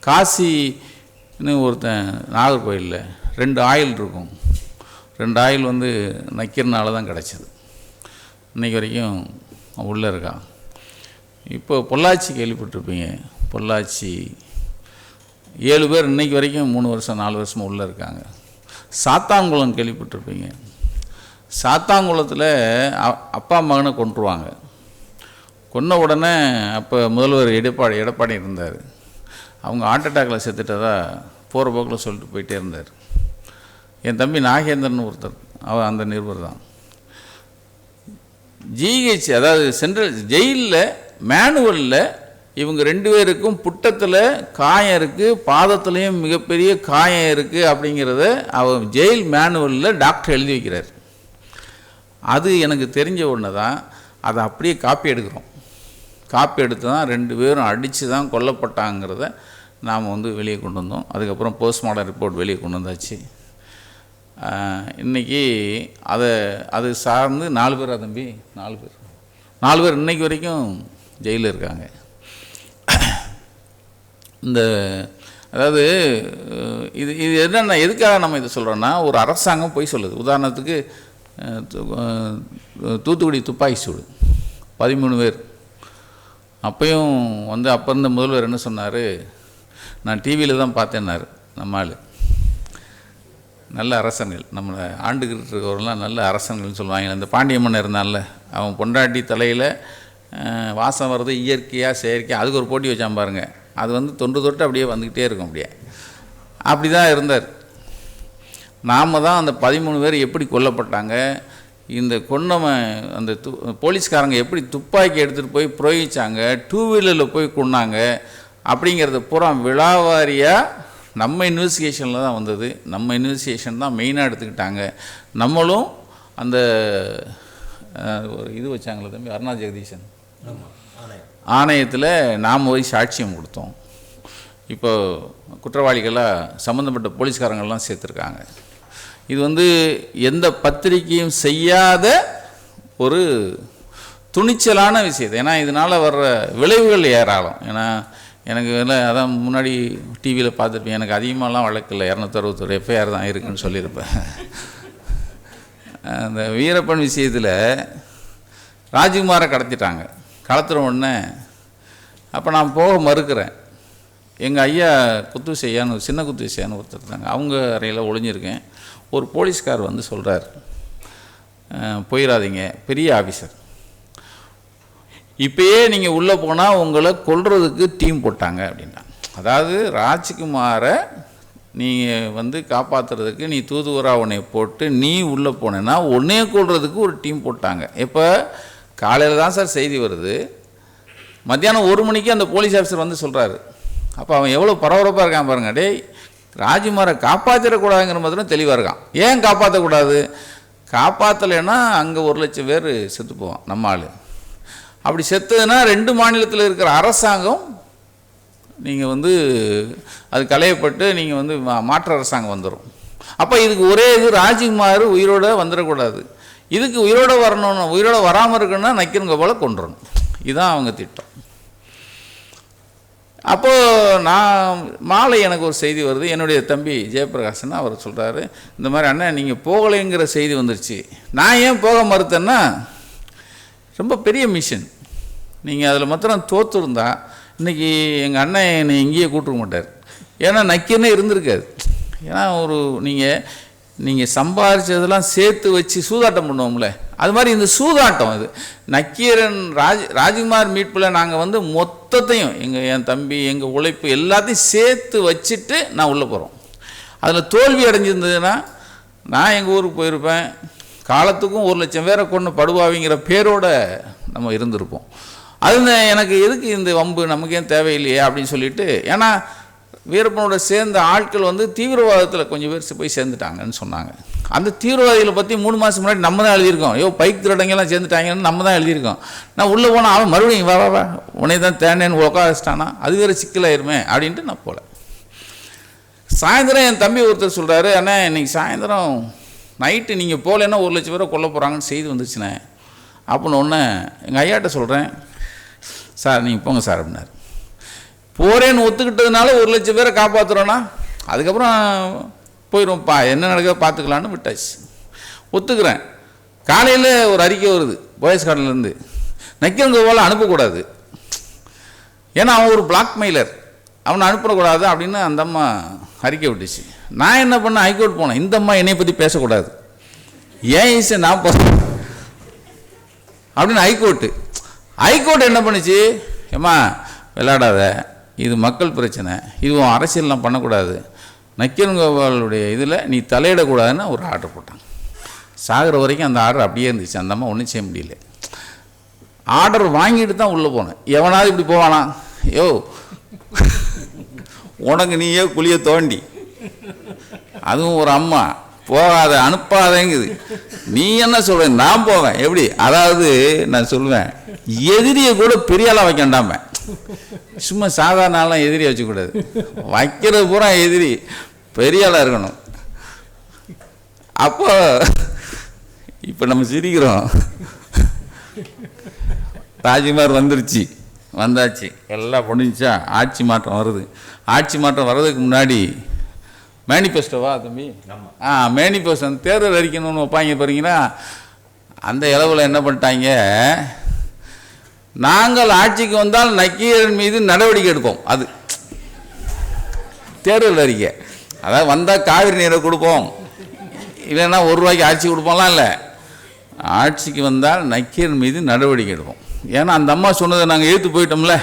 காசின்னு ஒருத்தன் நாகர்கோயிலில் 2 ஆயில் இருக்கும். 2 ஆயில் வந்து நக்கீரனால தான் கிடச்சிது. இன்றைக்கி வரைக்கும் உள்ளே இருக்கான். இப்போ பொள்ளாச்சி கேள்விப்பட்டிருப்பீங்க. பொள்ளாச்சி 7 பேர் இன்றைக்கி வரைக்கும் 3 வருஷம் 4 வருஷமாக உள்ளே இருக்காங்க. சாத்தான்குளம் கேள்விப்பட்டிருப்பீங்க. சாத்தான்குளத்தில் அப்பா மகனை கொன்றுவாங்க. கொன்ன உடனே அப்போ முதல்வர் எடப்பாடி இருந்தார். அவங்க ஹார்ட் அட்டாக்கில் செத்துட்டதா போகிற போக்கில் சொல்லிட்டு போயிட்டே இருந்தார். என் தம்பி நாகேந்திரன் ஒருத்தர், அவர் அந்த நிருபர் தான். ஜிஹெச் அதாவது சென்ட்ரல் ஜெயிலில் மேனுவலில் இவங்க 2 பேருக்கும் புட்டத்தில் காயம் இருக்குது, பாதத்துலேயும் மிகப்பெரிய காயம் இருக்குது அப்படிங்கிறத அவர் ஜெயில் மேனுவலில் டாக்டர் எழுதி வைக்கிறார். அது எனக்கு தெரிஞ்ச ஒன்று தான். அதை அப்படியே காப்பி எடுக்கிறோம். காப்பி எடுத்து தான் 2 பேரும் அடித்து தான் கொல்லப்பட்டாங்கிறத நாம் வந்து வெளியே கொண்டு வந்தோம். அதுக்கப்புறம் போஸ்ட்மார்ட்டம் ரிப்போர்ட் வெளியே கொண்டு வந்தாச்சு. இன்றைக்கி அது சார்ந்து 4 பேர் தம்பி 4 பேர் இன்றைக்கி வரைக்கும் ஜெயிலில் இருக்காங்க. இந்த அதாவது இது என்னென்ன எதுக்காக நம்ம இதை சொல்கிறோன்னா, ஒரு அரசாங்கம் போய் சொல்லுது. உதாரணத்துக்கு தூத்துக்குடி துப்பாக்கி சூடு 13 பேர். அப்பையும் வந்து அப்போ இருந்த முதல்வர் என்ன சொன்னார், நான் டிவியில் தான் பார்த்தேன்னாரு. நம்ம ஆள் நல்ல அரசன்கள், நம்மளை ஆண்டுகிட்டு இருக்கிறவங்களாம் நல்ல அரசன்கள்னு சொல்லுவாங்க. அந்த பாண்டிய மன்னன் இருந்தான்ல, அவன் பொண்டாட்டி தலையில் வாசம் வர்றது இயற்கையாக செயற்கையாக அதுக்கு ஒரு போட்டி வச்சான் பாருங்க. அது வந்து தொட்டு அப்படியே வந்துக்கிட்டே இருக்கும். அப்படி தான் இருந்தார். நாம் தான் அந்த 13 பேர் எப்படி கொல்லப்பட்டாங்க, இந்த கொன்னவன் அந்த போலீஸ்காரங்க எப்படி துப்பாக்கி எடுத்துகிட்டு போய் புரோகிச்சாங்க, 2 வீலரில் போய் கொன்னாங்க அப்படிங்கிறத பூரா விழாவாரியாக நம்ம இன்வெஸ்டிகேஷனில் தான் வந்தது. நம்ம இன்வெஸ்டிகேஷன் தான் மெயினாக எடுத்துக்கிட்டாங்க. நம்மளும் அந்த ஒரு இது வச்சாங்களே தம்பி அருணா ஜெகதீசன் ஆணையத்தில் நாம் போய் சாட்சியம் கொடுத்தோம். இப்போ குற்றவாளிகளாக சம்மந்தப்பட்ட போலீஸ்காரங்கள்லாம் சேர்த்துருக்காங்க. இது வந்து எந்த பத்திரிக்கையும் செய்யாத ஒரு துணிச்சலான விஷயத்தை. ஏன்னா இதனால் வர்ற விளைவுகள் ஏராளம். ஏன்னா எனக்கு அதான் முன்னாடி டிவியில் பார்த்துருப்பேன். எனக்கு அதிகமாகலாம் வழக்கில்லை, 261 எஃப்ஐஆர் தான் இருக்குதுன்னு சொல்லியிருப்பேன். அந்த வீரப்பன் விஷயத்தில் ராஜ்குமாரை கடத்திட்டாங்க. கடத்துகிற உடனே அப்போ நான் போக மறுக்கிறேன். எங்கள் ஐயா குத்துசையான்னு சின்ன குத்துசையான்னு ஒருத்தர் இருந்தாங்க. அவங்க அறையில் ஒளிஞ்சிருக்கேன். ஒரு போலீஸ்கார் வந்து சொல்கிறார், போயிடாதீங்க, பெரிய ஆஃபீஸர், இப்போயே நீங்கள் உள்ளே போனால் உங்களை கொல்றதுக்கு டீம் போட்டாங்க அப்படின்ட்டாங்க. அதாவது ராஜ்குமாரை நீங்கள் வந்து காப்பாற்றுறதுக்கு நீ தூதுவராக உன்னை போட்டு நீ உள்ளே போனேன்னா உன்னையே கொல்றதுக்கு ஒரு டீம் போட்டாங்க. இப்போ காலையில் தான் சார் செய்தி வருது, மத்தியானம் 1 மணிக்கு அந்த போலீஸ் ஆஃபீஸர் வந்து சொல்கிறாரு. அப்போ அவன் எவ்வளோ பரபரப்பாக இருக்கான் பாருங்க. டேய், ராஜ்குமாரை காப்பாற்றிடக்கூடாதுங்கிற மாதிரி தெளிவாக இருக்கான். ஏன் காப்பாற்றக்கூடாது? காப்பாற்றலைன்னா அங்கே 1,00,000 பேர் செத்து போவான் நம்ம ஆள். அப்படி செத்துதுன்னா 2 மாநிலத்தில் இருக்கிற அரசாங்கம் நீங்கள் அது களையப்பட்டு நீங்கள் மாற்று அரசாங்கம் வந்துடும். அப்போ இதுக்கு ஒரே இது, ராஜ்குமார் உயிரோடு வந்துடக்கூடாது. இதுக்கு உயிரோடு வரணும்னு, உயிரோடு வராமல் இருக்கணும்னா நக்கீரன் போல் கொண்டுறணும். இதுதான் அவங்க திட்டம். அப்போது நான் மாலை எனக்கு ஒரு செய்தி வருது. என்னுடைய தம்பி ஜெயபிரகாஷன் அவர் சொல்கிறாரு, இந்த மாதிரி அண்ணன் நீங்கள் போகலைங்கிற செய்தி வந்துருச்சு. நான் ஏன் போக மறுத்தேன்னா, ரொம்ப பெரிய மிஷன், நீங்கள் அதில் மாத்திரம் தோற்றுருந்தா இன்றைக்கி எங்கள் அண்ணன் என்னை இங்கேயே கூப்பிட்டுக்க மாட்டார். ஏன்னா நக்கீரனே இருந்திருக்காது. ஏன்னா நீங்கள் சம்பாதிச்சதெல்லாம் சேர்த்து வச்சு சூதாட்டம் பண்ணுவோம்ல, அது மாதிரி இந்த சூதாட்டம் இது. நக்கீரன் ராஜ்குமார் மீட்பில் நாங்கள் மொத்தத்தையும் என் தம்பி எங்கள் உழைப்பு எல்லாத்தையும் சேர்த்து வச்சுட்டு நான் உள்ளே போகிறோம். அதில் தோல்வி அடைஞ்சிருந்ததுன்னா நான் எங்கள் ஊருக்கு போயிருப்பேன். காலத்துக்கும் 1,00,000 பேரை கொண்டு படுவாவிங்கிற பேரோடு நம்ம இருந்திருப்போம். அது எனக்கு எதுக்கு இந்த வம்பு, நமக்கு ஏன் தேவையில்லையே அப்படின்னு சொல்லிட்டு, ஏன்னா வீரப்பனோட சேர்ந்த ஆட்கள் தீவிரவாதத்தில் கொஞ்சம் பேர் போய் சேர்ந்துட்டாங்கன்னு சொன்னாங்க. அந்த தீவிரவாதிகளை பற்றி 3 மாதம் முன்னாடி நம்ம தான் எழுதியிருக்கோம். பைக் திருடங்கெல்லாம் சேர்ந்துட்டாங்கன்னு நம்ம தான் எழுதியிருக்கோம். நான் உள்ளே போனால் அவன் மறுபடியும் வா உன்னை தான் தேனேன்னு உட்கார வச்சிட்டானா, அது வேறு சிக்கலாயிருமே அப்படின்ட்டு நான் போகல. சாயந்தரம் என் தம்பி ஒருத்தர் சொல்கிறாரு, அண்ணா இன்றைக்கி சாயந்தரம் நைட்டு நீங்கள் போகலன்னா 1,00,000 பேரை கொல்ல போகிறாங்கன்னு செய்தி வந்துச்சுண்ணே. அப்படின்னு ஒன்று எங்கள் ஐயாட்ட சொல்கிறேன். சார் நீங்கள் போங்க சார் அப்படின்னாரு. போகிறேன்னு ஒத்துக்கிட்டதுனால 1,00,000 பேரை காப்பாற்றுறோன்னா அதுக்கப்புறம் போயிடுவோம்ப்பா, என்ன நடக்குதோ பார்த்துக்கலான்னு விட்டாச்சு. ஒத்துக்கிறேன். காலையில் ஒரு அறிக்கை வருது போயஸ் கார்டன்லேருந்து, நக்கீரன் கோபாலை அனுப்பக்கூடாது, ஏன்னா அவன் ஒரு பிளாக்மெயிலர், அவனை அனுப்பக்கூடாது அப்படின்னு அந்த அம்மா அறிக்கை விட்டுச்சு. நான் என்ன பண்ணேன், ஹைகோர்ட் போனேன். இந்த அம்மா என்னை பற்றி பேசக்கூடாது, ஏன் ஈஸி நான் அப்படின்னு ஹைகோர்ட் என்ன பண்ணுச்சு, ஏம்மா விளையாடாத, இது மக்கள் பிரச்சனை, இதுவும் அரசியல்லாம் பண்ணக்கூடாது, நக்கீரன் கோபாலுடைய இதில் நீ தலையிடக்கூடாதுன்னு ஒரு ஆர்டர் போட்டாங்க. சாகிற வரைக்கும் அந்த ஆர்டர் அப்படியே இருந்துச்சு. அந்த அம்மா ஒன்றும் செய்ய முடியல. ஆர்டர் வாங்கிட்டு தான் உள்ளே போனேன். எவனாவது இப்படி போவானா, யோ உனக்கு நீயே குழியை தோண்டி, அதுவும் ஒரு அம்மா போகாத அனுப்பாதேங்குது, நீ என்ன சொல்ற, நான் போவேன் எப்படி? அதாவது நான் சொல்லுவேன், எதிரியை கூட பெரிய ஆளாக வைக்கண்டாம, சும்மா சாதாரண ஆளாம் எதிரியை வச்சுக்கூடாது, வைக்கிறது பூரா எதிரி பெரிய ஆளாக இருக்கணும். அப்போ இப்போ நம்ம சிரிக்கிறோம், ராஜ்குமார் வந்தாச்சு, எல்லாம் முடிஞ்சா ஆட்சி மாற்றம் வருது. ஆட்சி மாற்றம் வர்றதுக்கு முன்னாடி மேனிஃபெஸ்டோவா தம்பி, மேனிஃபெஸ்டோ அந்த தேர்தல் அறிக்கணும்னு வைப்பாங்க பாருங்கன்னா, அந்த இளவில் என்ன பண்ணிட்டாங்க, நாங்கள் ஆட்சிக்கு வந்தால் நக்கீரன் மீது நடவடிக்கை எடுப்போம். அது தேர்தல் அறிக்கை. அதாவது வந்தால் காவிரி நீரை கொடுப்போம், இல்லைன்னா ₹1 ஆட்சி கொடுப்போம்லாம் இல்லை, ஆட்சிக்கு வந்தால் நக்கீரன் மீது நடவடிக்கை எடுப்போம். ஏன்னா அந்த அம்மா சொன்னதை நாங்கள் ஏற்று போயிட்டோம்ல.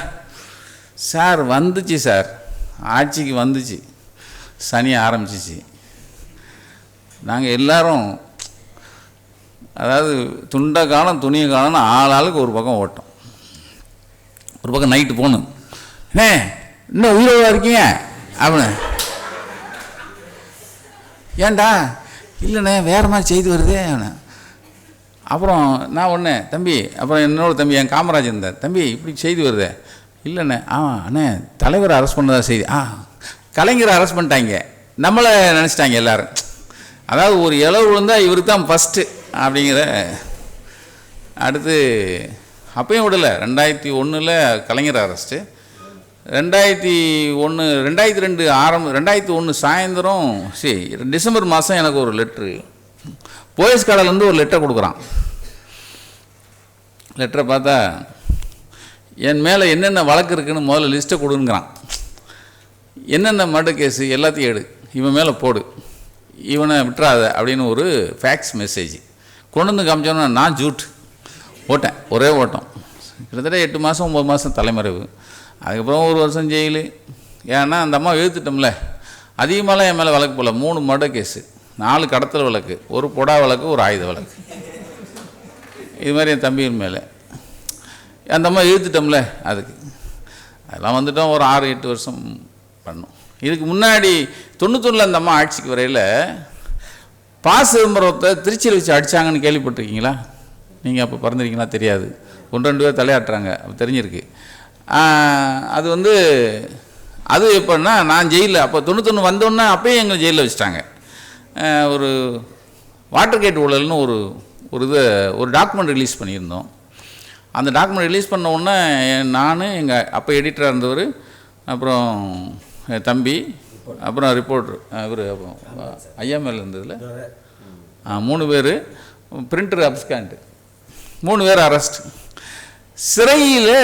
சார் வந்துச்சு, சார் ஆட்சிக்கு வந்துச்சு, சனி ஆரம்பிச்சிச்சு. நாங்கள் எல்லாரும் அதாவது துண்டை காலம் துணியை காலம்னு ஆளுக்கு ஒரு பக்கம் ஓட்டோம். ஒரு பக்கம் நைட்டு போகணும், இன்னும் உயிரோட இருக்கீங்க அப்படின்னு. ஏன்டா, இல்லைண்ணே வேறு மாதிரி செய்தி வருது. அப்புறம் நான் ஒன்று தம்பி, அப்புறம் என்னோட தம்பி என் காமராஜ் இருந்தார், தம்பி இப்படி செய்தி வருது. இல்லைண்ணே, அண்ணே தலைவரை அரெஸ்ட் பண்ணதா செய்தி. கலைஞரை அரெஸ்ட் பண்ணிட்டாங்க, நம்மளை நினச்சிட்டாங்க எல்லோரும். அதாவது ஒரு இளவு விழுந்தால் இவர் தான் ஃபஸ்ட்டு அப்படிங்கிற. அடுத்து அப்பையும் விடலை, 2001 கலைஞர் அரெஸ்ட்டு, 2002 2001 சாயந்தரம் டிசம்பர் மாதம் எனக்கு ஒரு லெட்ரு போயஸ் கார்டன்லேருந்து ஒரு லெட்டர் கொடுக்குறான். லெட்டரை பார்த்தா என் மேலே என்னென்ன வழக்கு இருக்குதுன்னு முதல்ல லிஸ்ட்டை கொடுங்கிறான். என்னென்ன மர்டர் கேஸு எல்லாத்தையும் எடு, இவன் மேலே போடு, இவனை விட்டுறாத அப்படின்னு ஒரு ஃபேக்ஸ் மெசேஜ் கொண்டு வந்து காமிச்சோன்னா நான் ஜூட் ஓட்டேன், ஒரே ஓட்டம். கிட்டத்தட்ட 8 மாதம் 9 மாதம் தலைமறைவு. அதுக்கப்புறம் 1 வருஷம் ஜெயிலு. ஏன்னா அந்த அம்மா எழுத்துட்டோம்ல, அதிகமாகலாம் என் மேலே வழக்கு போல். 3 மர்டர் கேஸு, 4 கடத்தல் வழக்கு, 1 பொடா வழக்கு, 1 ஆயுத வழக்கு. இது மாதிரி என் தம்பியின் மேலே அந்த அம்மா எழுத்துட்டோம்ல, அதுக்கு அதெல்லாம் வந்துட்டோம். ஒரு 6-8 வருஷம் பண்ணோம். இதுக்கு முன்னாடி 91 அந்த அம்மா ஆட்சிக்கு வரையில் பா. சிதம்பரத்தை திருச்சியில் வச்சு அடித்தாங்கன்னு கேள்விப்பட்டிருக்கீங்களா? நீங்கள் அப்போ பிறந்திருக்கீங்களா தெரியாது. 1-2 பேர் தலையாட்டுறாங்க, அப்போ தெரிஞ்சிருக்கு. அது வந்து அது எப்போன்னா நான் ஜெயிலில் அப்போ 91 வந்தோன்னே அப்போயே எங்களை ஜெயிலில் வச்சுட்டாங்க. ஒரு வாட்டர் கேட் ஊழல்னு ஒரு டாக்குமெண்ட் ரிலீஸ் பண்ணியிருந்தோம். அந்த டாக்குமெண்ட் ரிலீஸ் பண்ண உடனே நான் எங்கள் அப்போ எடிட்டராக இருந்தவர், அப்புறம் தம்பி, அப்புறம் ரிப்போர்ட்ரு இவர் ஐயாமேல் இருந்ததில் 3 பேர், பிரிண்டர் அப்ஸ்காண்ட் 3 பேர் அரெஸ்ட். சிறையில்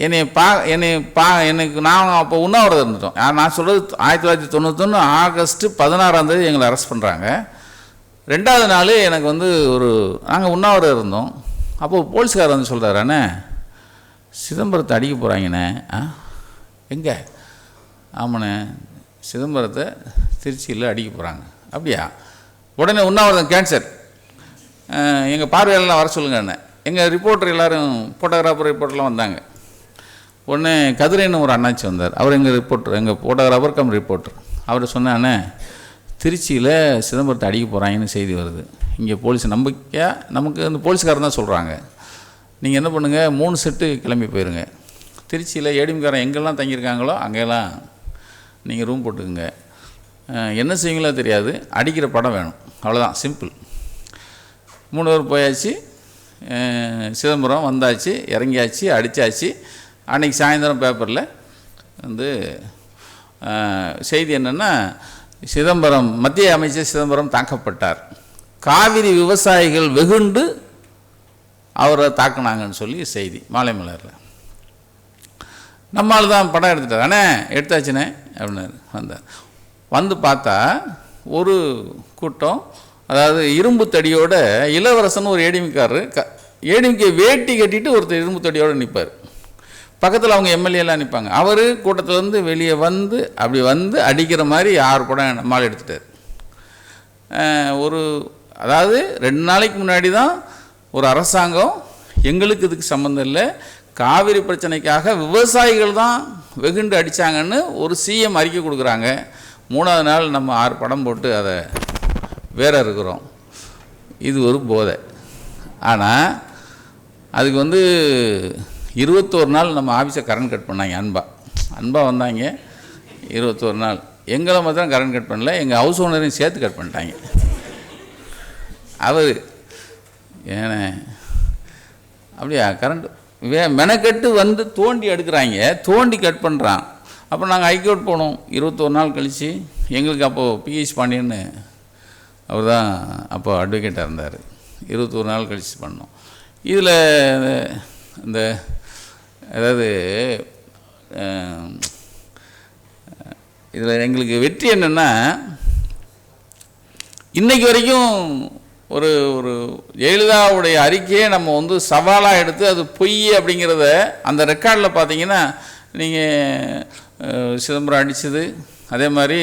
எனக்கு நான் அப்போ உண்ணாவிரதம் இருந்துட்டோம். நான் சொல்கிறது 1991 ஆகஸ்ட் 16 எங்களை அரெஸ்ட் பண்ணுறாங்க. 2வது நாள் எனக்கு வந்து நாங்கள் உண்ணாவிரதம் இருந்தோம். அப்போது போலீஸ்காரர் வந்து சொல்கிறாரு, அண்ணே சிதம்பரத்தை அடிக்க போகிறாங்கண்ணே. எங்கே? ஆமாண்ணே, சிதம்பரத்தை திருச்சியில் அடிக்க போகிறாங்க. அப்படியா? உடனே உண்ணாவிரதம் கேன்சல், எங்கள் பார்வையாளர்லாம் வர சொல்லுங்க அண்ணே. எங்கள் ரிப்போர்ட்டர் எல்லோரும் ஃபோட்டோகிராஃபர் ரிப்போர்ட்டர்லாம் வந்தாங்க. உடனே கதிரைன்னு ஒரு அண்ணாச்சி வந்தார். அவர் எங்கள் ரிப்போர்ட்டர், எங்கள் ஃபோட்டோகிராஃபர் கம் ரிப்போர்ட்டர். அவர் சொன்னாண்ணே, திருச்சியில் சிதம்பரத்தை அடிக்க போகிறாங்கன்னு செய்தி வருது. இங்கே போலீஸ் நம்பிக்கையாக நமக்கு அந்த போலீஸ்காரன் தான் சொல்கிறாங்க. நீங்கள் என்ன பண்ணுங்கள், 3 செட்டு கிளம்பி போயிருங்க. திருச்சியில் ஏடிஎம்காரன் எங்கெல்லாம் தங்கியிருக்காங்களோ அங்கெல்லாம் நீங்கள் ரூம் போட்டுக்குங்க. என்ன செய்வீங்களோ தெரியாது, அடிக்கிற படம் வேணும், அவ்வளோதான், சிம்பிள். 3 பேர் போயாச்சு, சிதம்பரம் வந்தாச்சு, இறங்கியாச்சு, அடித்தாச்சு. அன்றைக்கி சாயந்தரம் பேப்பரில் வந்து செய்தி என்னென்னா, சிதம்பரம் மத்திய அமைச்சர் சிதம்பரம் தாக்கப்பட்டார், காவிரி விவசாயிகள் வெகுண்டு அவரை தாக்குனாங்கன்னு சொல்லி செய்தி மாலை மலரில். நம்மளால் தான் படம் எடுத்துட்டார். அண்ணே எடுத்தாச்சுண்ணே அப்படின்னாரு. வந்தார். வந்து பார்த்தா ஒரு கூட்டம், அதாவது இரும்பு தடியோட இளவரசன் ஒரு ஏடிஎம்காரரு, ஏடிஎம்கே வேட்டி கட்டிட்டு ஒருத்தர் இரும்பு தடியோடு நிற்பார். பக்கத்தில் அவங்க எம்எல்ஏலாம் நிற்பாங்க. அவர் கூட்டத்திலேருந்து வெளியே வந்து அப்படி வந்து அடிக்கிற மாதிரி 6 படம் நம்மால் எடுத்துட்டார். அதாவது 2 நாளைக்கு முன்னாடி தான் ஒரு அரசாங்கம், எங்களுக்கு இதுக்கு சம்மந்தம் இல்லை, காவிரி பிரச்சனைக்காக விவசாயிகள் தான் வெகுண்டு அடித்தாங்கன்னு ஒரு சிஎம் அறிக்கை கொடுக்குறாங்க. 3வது நாள் நம்ம 6 படம் போட்டு அதை வேற இருக்கிறோம். இது ஒரு போதை. ஆனால் அதுக்கு வந்து 21 நாள் நம்ம ஆஃபீஸை கரண்ட் கட் பண்ணாங்க. அன்பா வந்தாங்க 21 நாள். எங்களை மாத்திரம் கரண்ட் கட் பண்ணல, எங்கள் ஹவுஸ் ஓனரையும் சேர்த்து கட் பண்ணிட்டாங்க. அவர் ஏன்னா அப்படியா கரண்ட் மெனக்கட்டு வந்து தோண்டி எடுக்கிறாங்க, தோண்டி கட் பண்ணுறான். அப்போ நாங்கள் ஹைகோர்ட் போனோம். 21 நாள் கழித்து எங்களுக்கு அப்போது பிஎஸ் பாண்டியன்னு அவர் தான் அப்போ அட்வொகேட்டாக இருந்தார். 21 நாள் கழித்து பண்ணோம். இதில் இந்த அதாவது இதில் எங்களுக்கு வெற்றி என்னென்னா, இன்றைக்கு வரைக்கும் ஒரு ஜெயலலிதாவுடைய அறிக்கையை நம்ம வந்து சவாலாக எடுத்து அது பொய் அப்படிங்கிறத அந்த ரெக்கார்டில் பார்த்தீங்கன்னா, நீங்கள் சிதம்பரம் அடித்தது, அதே மாதிரி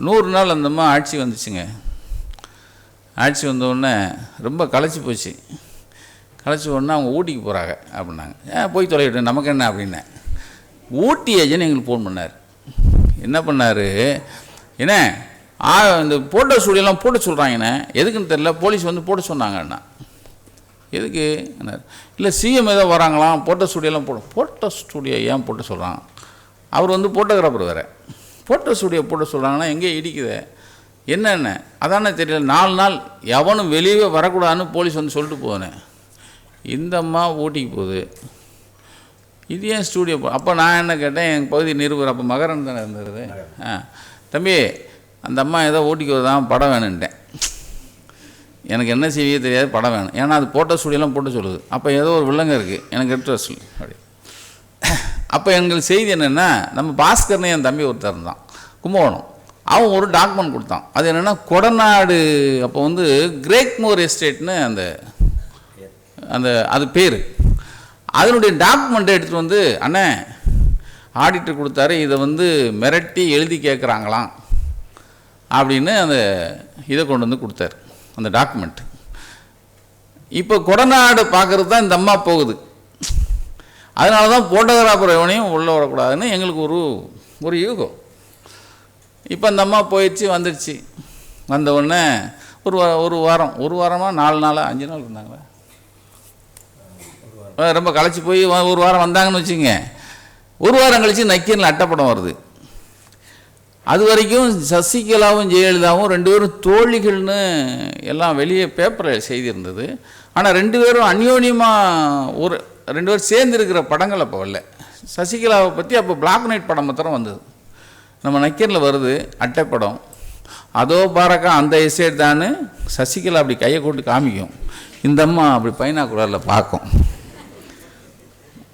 100 நாள் அந்தம்மா ஆட்சி வந்துச்சுங்க. ஆட்சி வந்தோடனே ரொம்ப களைச்சி போச்சு. களைச்சி உடனே அவங்க ஊட்டிக்கு போகிறாங்க அப்படின்னாங்க. போய் தொலைவிட்டேன், நமக்கு என்ன அப்படின்னேன். ஊட்டி ஏஜென்ட் எங்களுக்கு ஃபோன் பண்ணார். என்ன பண்ணார், என்ன இந்த போட்டோ ஸ்டூடியோலாம் போட்டு சொல்கிறாங்கண்ணே, எதுக்குன்னு தெரில, போலீஸ் வந்து போட்டு சொன்னாங்கண்ணா. எதுக்கு? இல்லை சிஎம் ஏதோ வராங்களாம், போட்டோ ஸ்டூடியோலாம் போட்டோ ஸ்டூடியோ ஏன் போட்டு சொல்கிறாங்க? அவர் வந்து ஃபோட்டோகிராஃபர் வேறு. ஃபோட்டோ ஸ்டூடியோ போட்டு சொல்கிறாங்கன்னா எங்கேயே இடிக்குது என்னென்ன அதானே தெரியல. 4 நாள் எவனும் வெளியே வரக்கூடாதுன்னு போலீஸ் வந்து சொல்லிட்டு போனேன். இந்த அம்மா ஊட்டிக்கு போகுது, இது ஏன் ஸ்டூடியோ அப்போ நான் என்ன கேட்டேன், எங்கள் பகுதி நிருபர் அப்போ மகரன் தானே இருந்தது. தம்பி அந்த அம்மா ஏதோ ஊட்டிக்கு வருதான், படம் வேணுன்ட்டேன். எனக்கு என்ன செய்ய தெரியாது, படம் வேணும். ஏன்னா அது போட்டோ ஸ்டூடியோலாம் போட்டு சொல்லுது. அப்போ ஏதோ ஒரு வில்லங்க இருக்குது, எனக்கு எடுத்து சொல்லு அப்படி. அப்போ எங்களுக்கு செய்தி என்னென்னா, நம்ம பாஸ்கர்னு என் தம்பி ஒருத்தர் இருந்தான் கும்பகோணம், அவன் ஒரு டாக்குமெண்ட் கொடுத்தான். அது என்னென்னா கொடநாடு, அப்போ வந்து கிரேக்மோர் எஸ்டேட்னு அது பேர். அதனுடைய டாக்குமெண்ட்டை எடுத்துகிட்டு வந்து, அண்ணே ஆடிட்டர் கொடுத்தாரு, இதை வந்து மிரட்டி எழுதி கேட்குறாங்களாம் அப்படின்னு இதை கொண்டு வந்து கொடுத்தாரு, அந்த டாக்குமெண்ட். இப்போ கொடநாடு பார்க்குறது தான் இந்த அம்மா போகுது. அதனால தான் ஃபோட்டோகிராஃபர் எவனையும் உள்ளே வரக்கூடாதுன்னு எங்களுக்கு ஒரு யூகம். இப்போ அந்த அம்மா போயிடுச்சு, வந்துடுச்சு. வந்த உடனே ஒரு வாரமாக 4 நாளாக 5 நாள் இருந்தாங்களா, ரொம்ப களைச்சி போய் ஒரு வாரம் வந்தாங்கன்னு வச்சுங்க. ஒரு வாரம் கழித்து நக்கீரனில் அட்டைப்படம் வருது. அது வரைக்கும் சசிகலாவும் ஜெயலலிதாவும் 2 பேரும் தோழிகள்னு எல்லாம் வெளியே பேப்பரில் செய்தி இருந்தது. ஆனால் 2 பேரும் அந்யோன்யமாக 2 பேரும் சேர்ந்துருக்கிற படங்கள் அப்போ வரல. சசிகலாவை பற்றி அப்போ பிளாக் அண்ட் ஒயிட் படம் மாத்திரம் வந்தது. நம்ம நக்கீரனில் வருது அட்டைப்படம். அதோ பாரக்கா அந்த எஸ்டேட் தான்னு சசிகலா அப்படி கையை கொண்டு காமிக்கும். இந்த அம்மா அப்படி பைனாக்குலரில் பார்க்கும்.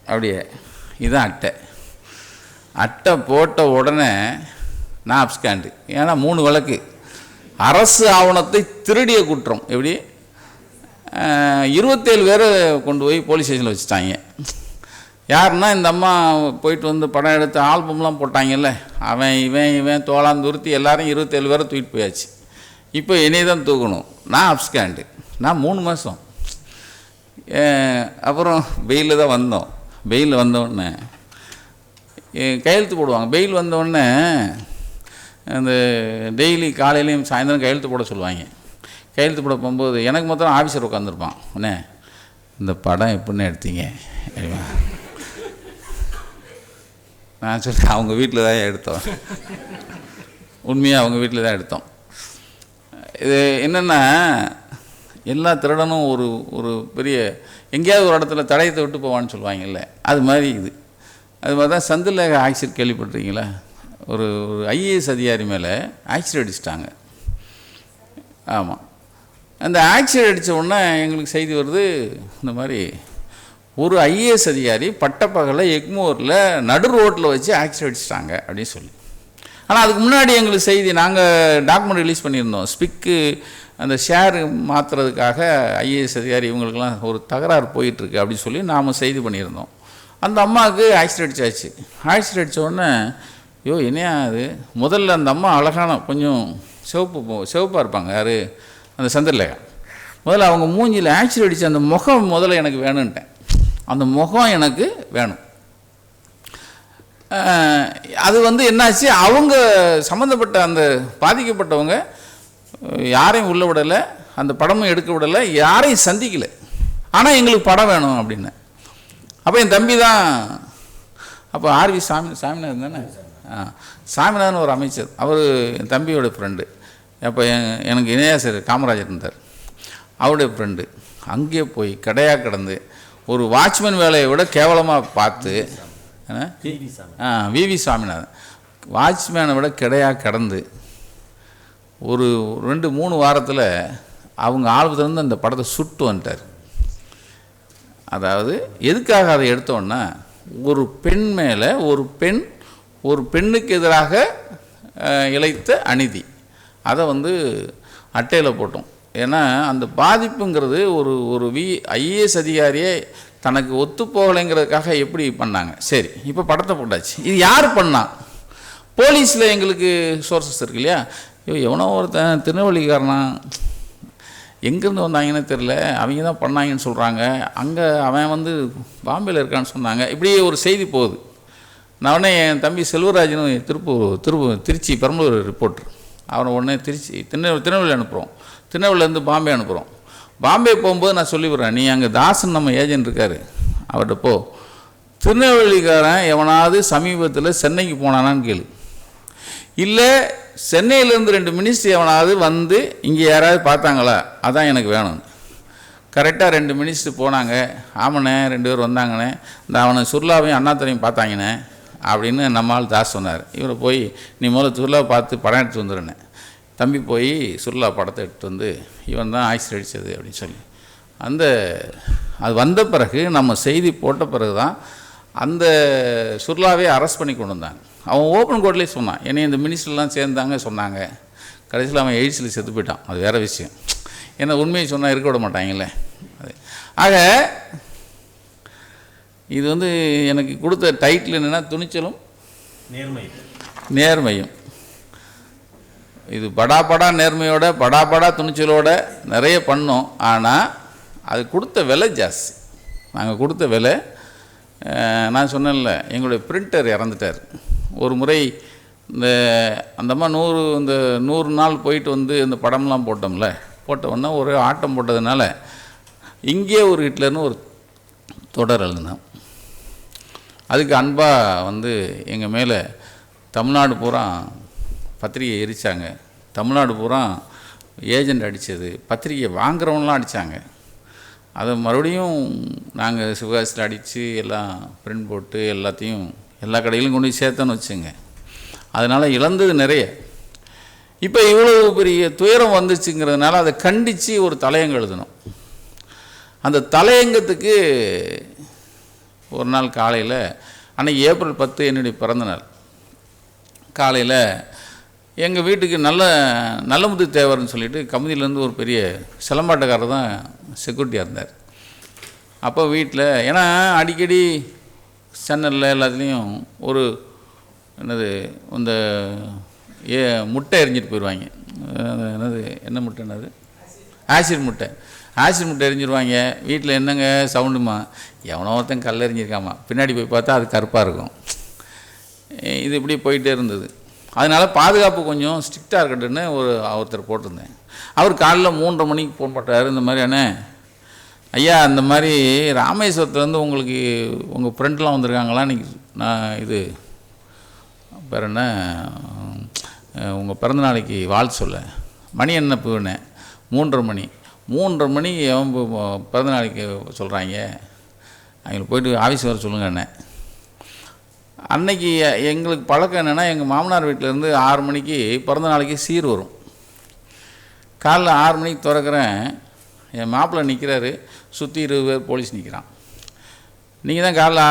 அப்படியே இதுதான் அட்டை போட்ட உடனே நான் அப்ஸ்காண்டு. ஏன்னா 3 வழக்கு அரசு ஆவணத்தை திருடிய குற்றம். எப்படி 27 பேரை கொண்டு போய் போலீஸ் ஸ்டேஷனில் வச்சுட்டாங்க. யாருன்னா இந்த அம்மா போயிட்டு வந்து படம் எடுத்து ஆல்பம்லாம் போட்டாங்கல்ல, அவன் இவன் தோளாந்துருத்தி எல்லாரையும் 27 பேரை தூக்கிட்டு போயாச்சு. இப்போ என்னையை தான் தூக்கணும். நான் அப்ஸ்காண்டு. நான் 3 மாதம். அப்புறம் வெயிலில் தான் வந்தோம். வெயில் வந்தோடனே கையெழுத்து போடுவாங்க. வெயில் வந்தோடனே அந்த டெய்லி காலையிலையும் சாயந்தரம் கையெழுத்து போட சொல்லுவாங்க. கையெழுத்து போட போகும்போது எனக்கு மொத்தம் ஆஃபீஸர் உட்காந்துருப்பான். அண்ணே இந்த படம் எப்படின்னு எடுத்தீங்க? நான் சொல்கிறேன் அவங்க வீட்டில் தான் எடுத்தோம். உண்மையாக அவங்க வீட்டில் தான் எடுத்தோம். இது என்னென்னா எல்லா திருடனும் ஒரு பெரிய எங்கேயாவது ஒரு இடத்துல தடயத்தை விட்டு போவான்னு சொல்லுவாங்கல்ல, அது மாதிரி இது. அது மாதிரி தான் சந்திரலேகா ஆக்சிடென்ட் கேள்விப்பட்டிருக்கீங்களா? ஒரு ஐஏஎஸ் அதிகாரி மேலே ஆக்சிடென்ட் அடிச்சிட்டாங்க. ஆமாம். அந்த ஆக்சிடென்ட் அடித்த உடனே எங்களுக்கு செய்தி வருது, இந்த மாதிரி ஒரு ஐஏஎஸ் அதிகாரி பட்டப்பகலை எக்மோரில் நடு ரோட்டில் வச்சு ஆக்சிடென்ட் அடிச்சிட்டாங்க அப்படின்னு சொல்லி. ஆனால் அதுக்கு முன்னாடி எங்களுக்கு செய்தி, நாங்கள் டாக்குமெண்ட் ரிலீஸ் பண்ணியிருந்தோம். ஸ்பிக்கு அந்த ஷேர் மாற்றுறதுக்காக ஐஏஎஸ் அதிகாரி இவங்களுக்கெல்லாம் ஒரு தகராறு போயிட்டுருக்கு அப்படின்னு சொல்லி நாம் செய்தி பண்ணியிருந்தோம். அந்த அம்மாவுக்கு ஆக்சிடென்ட் அடிச்சாச்சு. ஆக்சிடென்ட் அடித்த உடனே என்னையா அது, முதல்ல அந்த அம்மா அழகான கொஞ்சம் சிவப்பாக இருப்பாங்க. யார்? அந்த சந்திரலேகா. முதல்ல அவங்க மூஞ்சியில் ஆக்சிடென்ட் அடித்த அந்த முகம் முதல்ல எனக்கு வேணுன்ட்டேன். அந்த முகம் எனக்கு வேணும். அது என்னாச்சு, அவங்க சம்மந்தப்பட்ட அந்த பாதிக்கப்பட்டவங்க யாரையும் உள்ள விடலை, அந்த படமும் எடுக்க விடலை, யாரையும் சந்திக்கலை. ஆனால் எங்களுக்கு படம் வேணும் அப்படின்னு. அப்போ என் தம்பி தான், அப்போ ஆர்வி சாமிநாதன் தானே, சாமிநாதன் ஒரு அமைச்சர், அவர் என் தம்பியோட ஃப்ரெண்டு. அப்போ எனக்கு இணையாசர் காமராஜர் இருந்தார், அவருடைய ஃப்ரெண்டு. அங்கேயே போய் கடையாக கிடந்து ஒரு வாட்ச்மேன் வேலையை விட கேவலமாக பார்த்து, விவி சாமிநாதன் வாட்ச்மேனை விட கடையாக கடந்து ஒரு 2-3 வாரத்தில் அவங்க ஆல்பத்திலேருந்து அந்த படத்தை சுட்டு வந்துட்டார். அதாவது எதுக்காக அதை எடுத்தோன்னா, ஒரு பெண் மேலே ஒரு பெண்ணுக்கு எதிராக இழைத்த அநீதி, அதை அட்டையில் போட்டோம். ஏன்னா அந்த பாதிப்புங்கிறது ஒரு ஐஏஎஸ் அதிகாரியே தனக்கு ஒத்து போகலைங்கிறதுக்காக எப்படி பண்ணாங்க. சரி, இப்போ படத்தை போட்டாச்சு. இது யார் பண்ணா? போலீஸில் எங்களுக்கு சோர்சஸ் இருக்கு இல்லையா. எவனோ ஒருத்தன் திருநெல்வேலிக்காரனா, எங்கேருந்து வந்தாங்கன்னு தெரில, அவங்க தான் பண்ணாங்கன்னு சொல்கிறாங்க. அங்கே அவன் பாம்பேயில் இருக்கான்னு சொன்னாங்க. இப்படியே ஒரு செய்தி போகுது. நான் உடனே என் தம்பி செல்வராஜனும் திருச்சி பெரம்பலூர் ரிப்போர்ட்டர், அவனை உடனே திருநெல்வேலி அனுப்புகிறோம். திருநெல்வேலியிலேருந்து பாம்பே அனுப்புகிறோம். பாம்பே போகும்போது நான் சொல்லிவிட்றேன், நீ அங்கே தாசன் நம்ம ஏஜென்ட் இருக்கார், அவர்கிட்ட போ, திருநெல்வேலிக்காரன் எவனாவது சமீபத்தில் சென்னைக்கு போனானான்னு கேளு, இல்லை சென்னையிலேருந்து 2 மினிஸ்டர் எவனாவது இங்கே யாராவது பார்த்தாங்களா, அதான் எனக்கு வேணும். கரெக்டாக 2 மினிஸ்டர் போனாங்க. ஆமாண்ணே 2 பேர் வந்தாங்கண்ணே, இந்த அவனை சுர்லாவையும் அண்ணாத்தரையும் பார்த்தாங்கண்ணே அப்படின்னு நம்மால் தாஸ் சொன்னார். இவரை போய் நீ முதல்ல சுர்லாவை பார்த்து படம் எடுத்து வந்துடுனே. தம்பி போய் சுர்லா படத்தை எடுத்து இவன் தான் ஆக்சிடென்ட் அடித்தது அப்படின்னு சொல்லி அது வந்த பிறகு, நம்ம செய்தி போட்ட பிறகு தான் அந்த சுர்லாவே அரெஸ்ட் பண்ணி கொண்டு வந்தாங்க. அவன் ஓப்பன் கோர்ட்லேயே சொன்னான், என்னை இந்த மினிஸ்டர்லாம் சேர்ந்தாங்க சொன்னாங்க. கடைசியில் அவன் எய்ட்ஸில் செத்து போயிட்டான். அது வேறு விஷயம். ஏன்னா உண்மையை சொன்னால் இருக்க விட மாட்டாங்கல்ல. அது ஆக இது எனக்கு கொடுத்த டைட்டில் என்னென்னா, துணிச்சலும் நேர்மையும். இது படா நேர்மையோட படா துணிச்சலோட நிறைய பண்ணோம். ஆனால் அது கொடுத்த விலை ஜாஸ்தி. நாங்கள் கொடுத்த விலை நான் சொன்னேன்ல, எங்களுடைய பிரிண்டர் இறந்துட்டார். ஒரு முறை இந்த அந்த அம்மா 100 நாள் போயிட்டு வந்து இந்த படம்லாம் போட்டோம்ல, போட்டவுடனே ஒரு ஆட்டம் போட்டதுனால இங்கே ஒரு ஹிட்லர்னு ஒரு தொடர் எழுதினோம். அதுக்கு அன்பாக வந்து எங்கள் மேலே தமிழ்நாடு பூரா பத்திரிகை எரித்தாங்க. தமிழ்நாடு பூரா ஏஜெண்ட் அடித்தது, பத்திரிகை வாங்குறவங்களாம் அடித்தாங்க. அதை மறுபடியும் நாங்கள் சிவகாசியில் அடித்து எல்லாம் பிரிண்ட் போட்டு எல்லாத்தையும் எல்லா கடையிலும் கொண்டு போய் சேர்த்தோன்னு வச்சுங்க. அதனால் இழந்தது நிறைய. இப்போ இவ்வளோ பெரிய துயரம் வந்துச்சுங்கிறதுனால அதை கண்டித்து ஒரு தலையங்கம் எழுதணும். அந்த தலையங்கத்துக்கு ஒரு நாள் காலையில், அன்றைக்கி ஏப்ரல் 10 என்னுடைய பிறந்தநாள், காலையில் எங்கள் வீட்டுக்கு நல்லமுத்து தேவர்னு சொல்லிட்டு கமுதியிலேருந்து ஒரு பெரிய சிலம்பாட்டக்காரர் தான் செக்யூரிட்டியாக இருந்தார். அப்போ வீட்டில், ஏன்னா அடிக்கடி சேனலில் எல்லாத்துலேயும் ஒரு இந்த முட்டை எரிஞ்சிட்டு போயிடுவாங்க. என்ன முட்டைன்னது, ஆசிட் முட்டை எரிஞ்சிருவாங்க. வீட்டில் என்னங்க சவுண்டுமா, எவனோ ஒருத்தன் கல் எரிஞ்சிருக்காமா, பின்னாடி போய் பார்த்தா அது கருப்பாக இருக்கும். இது இப்படி போயிட்டே இருந்தது. அதனால் பாதுகாப்பு கொஞ்சம் ஸ்ட்ரிக்டாக இருக்கட்டுன்னு ஒருத்தர் போட்டிருந்தேன். அவர் காலைல 3:30 மணிக்கு ஃபோன் போட்டார். இந்த மாதிரி அண்ணே ஐயா, இந்த மாதிரி ராமேஸ்வரத்துலேருந்து உங்களுக்கு உங்கள் ஃப்ரெண்ட்லாம் வந்திருக்காங்களா, இன்றைக்கி நான் இது பேர் என்ன உங்கள் பிறந்த நாளைக்கு வாழ்த்து சொல்ல மணி என்ன போனேன் 3:30 மணி அவன் பிறந்த நாளைக்கு சொல்கிறாங்க, அவங்களுக்கு போய்ட்டு ஆஃபீஸ் வர சொல்லுங்க அண்ணன். அன்னைக்கு எங்களுக்கு பழக்கம் என்னென்னா, எங்கள் மாமனார் வீட்டிலேருந்து 6 மணிக்கு பிறந்த நாளைக்கு சீர் வரும். காலைல 6 மணிக்கு திறக்கிறேன், என் மாப்பிள்ளை நிற்கிறாரு, சுற்றி 20 பேர் போலீஸ் நிற்கிறான். நீங்கள் தான் காலைல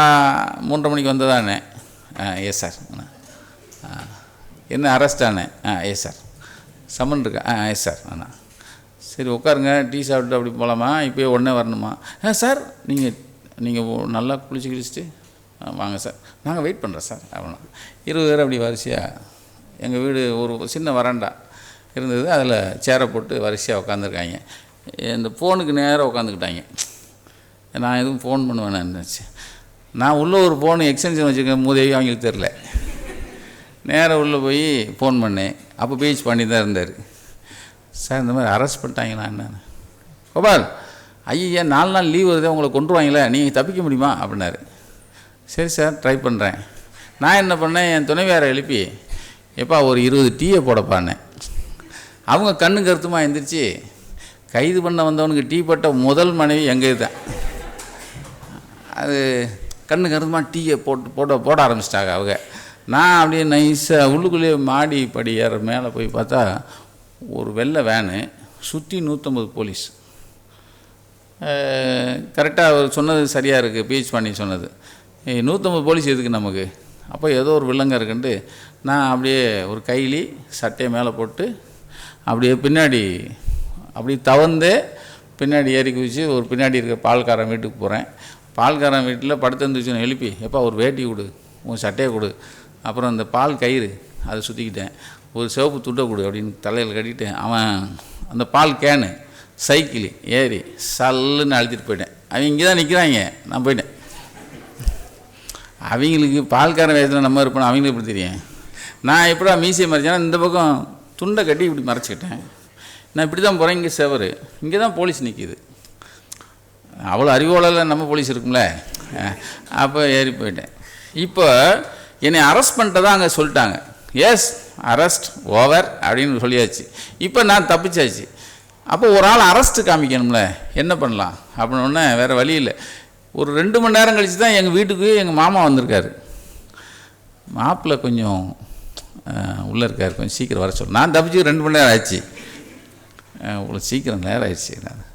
3:30 மணிக்கு வந்ததானே? Yes sir. என்ன அரெஸ்டானே? Yes sir. சம்மன் இருக்கா? Yes sir. சரி உட்காருங்க, டீ சாப்பிட்டு அப்படி போகலாமா, இப்போயே உடனே வரணுமா? சார் நீங்கள் நல்லா குளிச்சுட்டு வாங்க சார், நாங்கள் வெயிட் பண்ணுறோம் சார் அப்படின்னா. 20 பேர் அப்படி வரிசையாக, எங்கள் வீடு ஒரு சின்ன வராண்டா இருந்தது, அதில் சேரை போட்டு வரிசையாக உட்காந்துருக்காங்க. இந்த ஃபோனுக்கு நேராக உட்காந்துக்கிட்டாங்க. நான் எதுவும் ஃபோன் பண்ணுவேன்னு நினச்சேன். நான் உள்ளே ஒரு ஃபோனு எக்ஸ்டென்ஷன் வச்சுருக்கேன், மூதேவி அவங்களுக்கு தெரில. நேராக உள்ளே போய் ஃபோன் பண்ணேன். அப்போ பேச்சு பண்ணி தான் இருந்தார். சார் இந்த மாதிரி அரெஸ்ட் பண்ணிட்டாங்களா என்னன்னு. கோபால், ஐயா 4 நாள் லீவ் வருதே, உங்களை கொண்டு வாங்களே, நீங்கள் தப்பிக்க முடியுமா அப்படின்னாரு. சரி சார், ட்ரை பண்ணுறேன். நான் என்ன பண்ணேன், என் துணைவியாரை எழுப்பி எப்பா ஒரு 20 டீயை போடப்பான்னேன். அவங்க கண்ணு கருத்துமாக எழுந்திரிச்சு, கைது பண்ண வந்தவனுக்கு டீ போட்ட முதல் மனைவி எங்கள் தான். அது கண்ணு கருத்துமாக டீயை போட ஆரம்பிச்சிட்டாங்க அவங்க. நான் அப்படியே நைஸாக உள்ளுக்குள்ளேயே மாடி படி ஏற மேலே போய் பார்த்தா ஒரு வெள்ளை வேனு, சுற்றி 150 போலீஸ். கரெக்டாக அவர் சொன்னது சரியாக இருக்குது, பீச் பண்ணி சொன்னது. 150 போலீஸ் எதுக்கு நமக்கு? அப்போ ஏதோ ஒரு வில்லங்க இருக்குன்ட்டு நான் அப்படியே ஒரு கைலி சட்டையை மேலே போட்டு அப்படியே பின்னாடி அப்படி தவந்தே பின்னாடி ஏறி குதிச்சு ஒரு பின்னாடி இருக்க பால்காரன் வீட்டுக்கு போகிறேன். பால்காரன் வீட்டில் படுத்துருந்துச்சு எழுப்பி, எப்பா ஒரு வேட்டி கொடு, உன் சட்டையை கொடு, அப்புறம் அந்த பால் கயிறு அதை சுற்றிக்கிட்டேன், ஒரு சிவப்பு துட்டை கொடு அப்படின்னு தலையில் கட்டிக்கிட்டேன். அவன் அந்த பால் கேனு சைக்கிள் ஏறி சல்லுன்னு அழுத்திட்டு போயிட்டேன். அவங்க இங்கே தான் நிற்கிறாங்க, நான் போயிட்டேன். அவங்களுக்கு பால்காரன் வயசில் நம்ம இருப்போம், அவங்களுக்கு எப்படி தெரியும்? நான் எப்படா மீசியை மறைச்சேன்னா இந்த பக்கம் துண்டை கட்டி இப்படி மறைச்சிக்கிட்டேன். நான் இப்படி தான் போகிறேன், இங்கே செவரு, இங்கே தான் போலீஸ் நிற்கிது. அவ்வளோ அறிவோலையில் நம்ம போலீஸ் இருக்கும்ல. அப்போ ஏறி போயிட்டேன். இப்போ என்னை அரெஸ்ட் பண்ணிட்டதான் அங்கே சொல்லிட்டாங்க. எஸ், அரெஸ்ட் ஓவர் அப்படின்னு சொல்லியாச்சு. இப்போ நான் தப்பிச்சாச்சு. அப்போ ஒரு ஆள் அரெஸ்ட்டு காமிக்கணும்ல, என்ன பண்ணலாம் அப்படின்னோடனே வேறு வழி இல்லை. ஒரு 2 மணி நேரம் கழித்து தான் எங்கள் வீட்டுக்கு எங்கள் மாமா வந்திருக்காரு. மாப்பிள்ளை கொஞ்சம் உள்ளே இருக்கார், கொஞ்சம் சீக்கிரம் வர சொல்லு. நான் தப்பிச்சு 2 மணி நேரம் ஆயிடுச்சு. இவ்வளோ சீக்கிரம் நேரம் ஆயிடுச்சு. நான்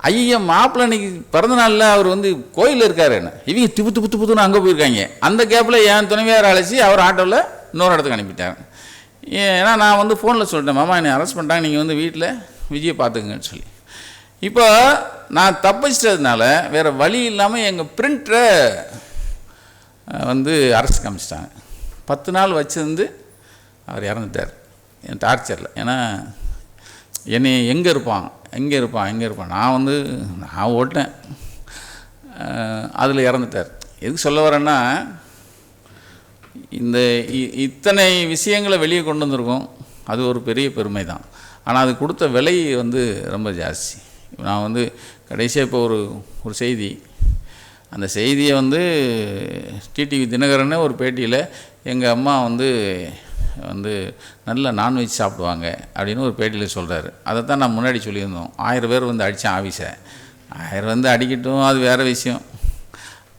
ஐயா மாப்பிள்ளை அன்றைக்கி பிறந்த நாளில் அவர் வந்து கோயிலில் இருக்கார். என்ன இவங்க திப்புத்துன்னு அங்கே போயிருக்காங்க. அந்த கேப்பில் என் துணைவியார் அழைச்சி அவர் ஆட்டோவில் இன்னொரு இடத்துக்கு அனுப்பிட்டாங்க. ஏன்னா நான் வந்து ஃபோனில் சொல்லிட்டேன், மாமா என்னை அரெஸ்ட் பண்ணிட்டாங்க, நீங்கள் வந்து வீட்டில் விஜயை பார்த்துக்குங்கன்னு சொல்லி. இப்போ நான் தப்பிச்சிட்டதுனால வேறு வழி இல்லாமல் எங்கள் பிரிண்டரை வந்து அரெஸ்ட் காமிச்சிட்டாங்க. 10 நாள் வச்சுருந்து அவர் இறந்துட்டார் என் டார்ச்சரில். ஏன்னா என்னை எங்கே இருப்பான் நான் ஓட்டேன், அதில் இறந்துட்டார். எதுக்கு சொல்ல வரேன்னா, இந்த இத்தனை விஷயங்களை வெளியே கொண்டு வந்திருக்கோம். அது ஒரு பெரிய பெருமை தான். ஆனால் அது கொடுத்த விலை வந்து ரொம்ப ஜாஸ்தி. நான் வந்து கடைசியாக இப்போ ஒரு செய்தி, அந்த செய்தியை வந்து டிடிவி தினகரனே ஒரு பேட்டியில் எங்கள் அம்மா வந்து நல்ல நான்வெஜ் சாப்பிடுவாங்க அப்படின்னு ஒரு பேட்டியில் சொல்கிறாரு. அதை தான் நான் முன்னாடி சொல்லியிருந்தோம். 1000 பேர் வந்து அடித்தேன் ஆஃபீஸை. 1000 வந்து அடிக்கட்டும், அது வேறு விஷயம்.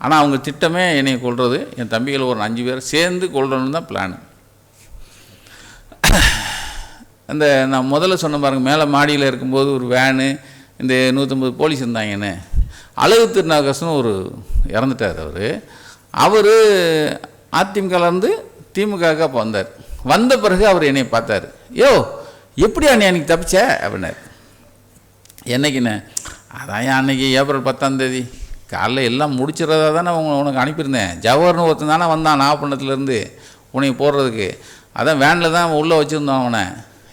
ஆனால் அவங்க திட்டமே என்னை கொல்றது, என் தம்பிகள் ஒரு 5 பேர் சேர்ந்து கொல்றன்னு தான் பிளான். அந்த நான் முதல்ல சொன்ன பாருங்கள், மேலே மாடியில் இருக்கும்போது ஒரு வேனு, இந்த 150 போலீஸ் இருந்தாங்கன்னு. அழகு திருநாகரசன் ஒரு இறந்துட்டார். அவர் அதிமுகலேருந்து திமுகவுக்கு அப்போ வந்தார். வந்த பிறகு அவர் என்னை பார்த்தார். யோ, எப்படி அன்னைக்கு தப்பிச்ச அப்படின்னார். என்னைக்குண்ணே? அதான் அன்னைக்கு ஏப்ரல் 10ஆம் தேதி காலைல எல்லாம் முடிச்சிடறதா தானே உனக்கு அனுப்பியிருந்தேன். ஜவஹர்னு ஒருத்தன் தானே வந்தான் நாகப்பட்டினத்துலேருந்து உனக்கு போடுறதுக்கு. அதான் வேனில் தான் உள்ளே வச்சுருந்தோம் அவனை.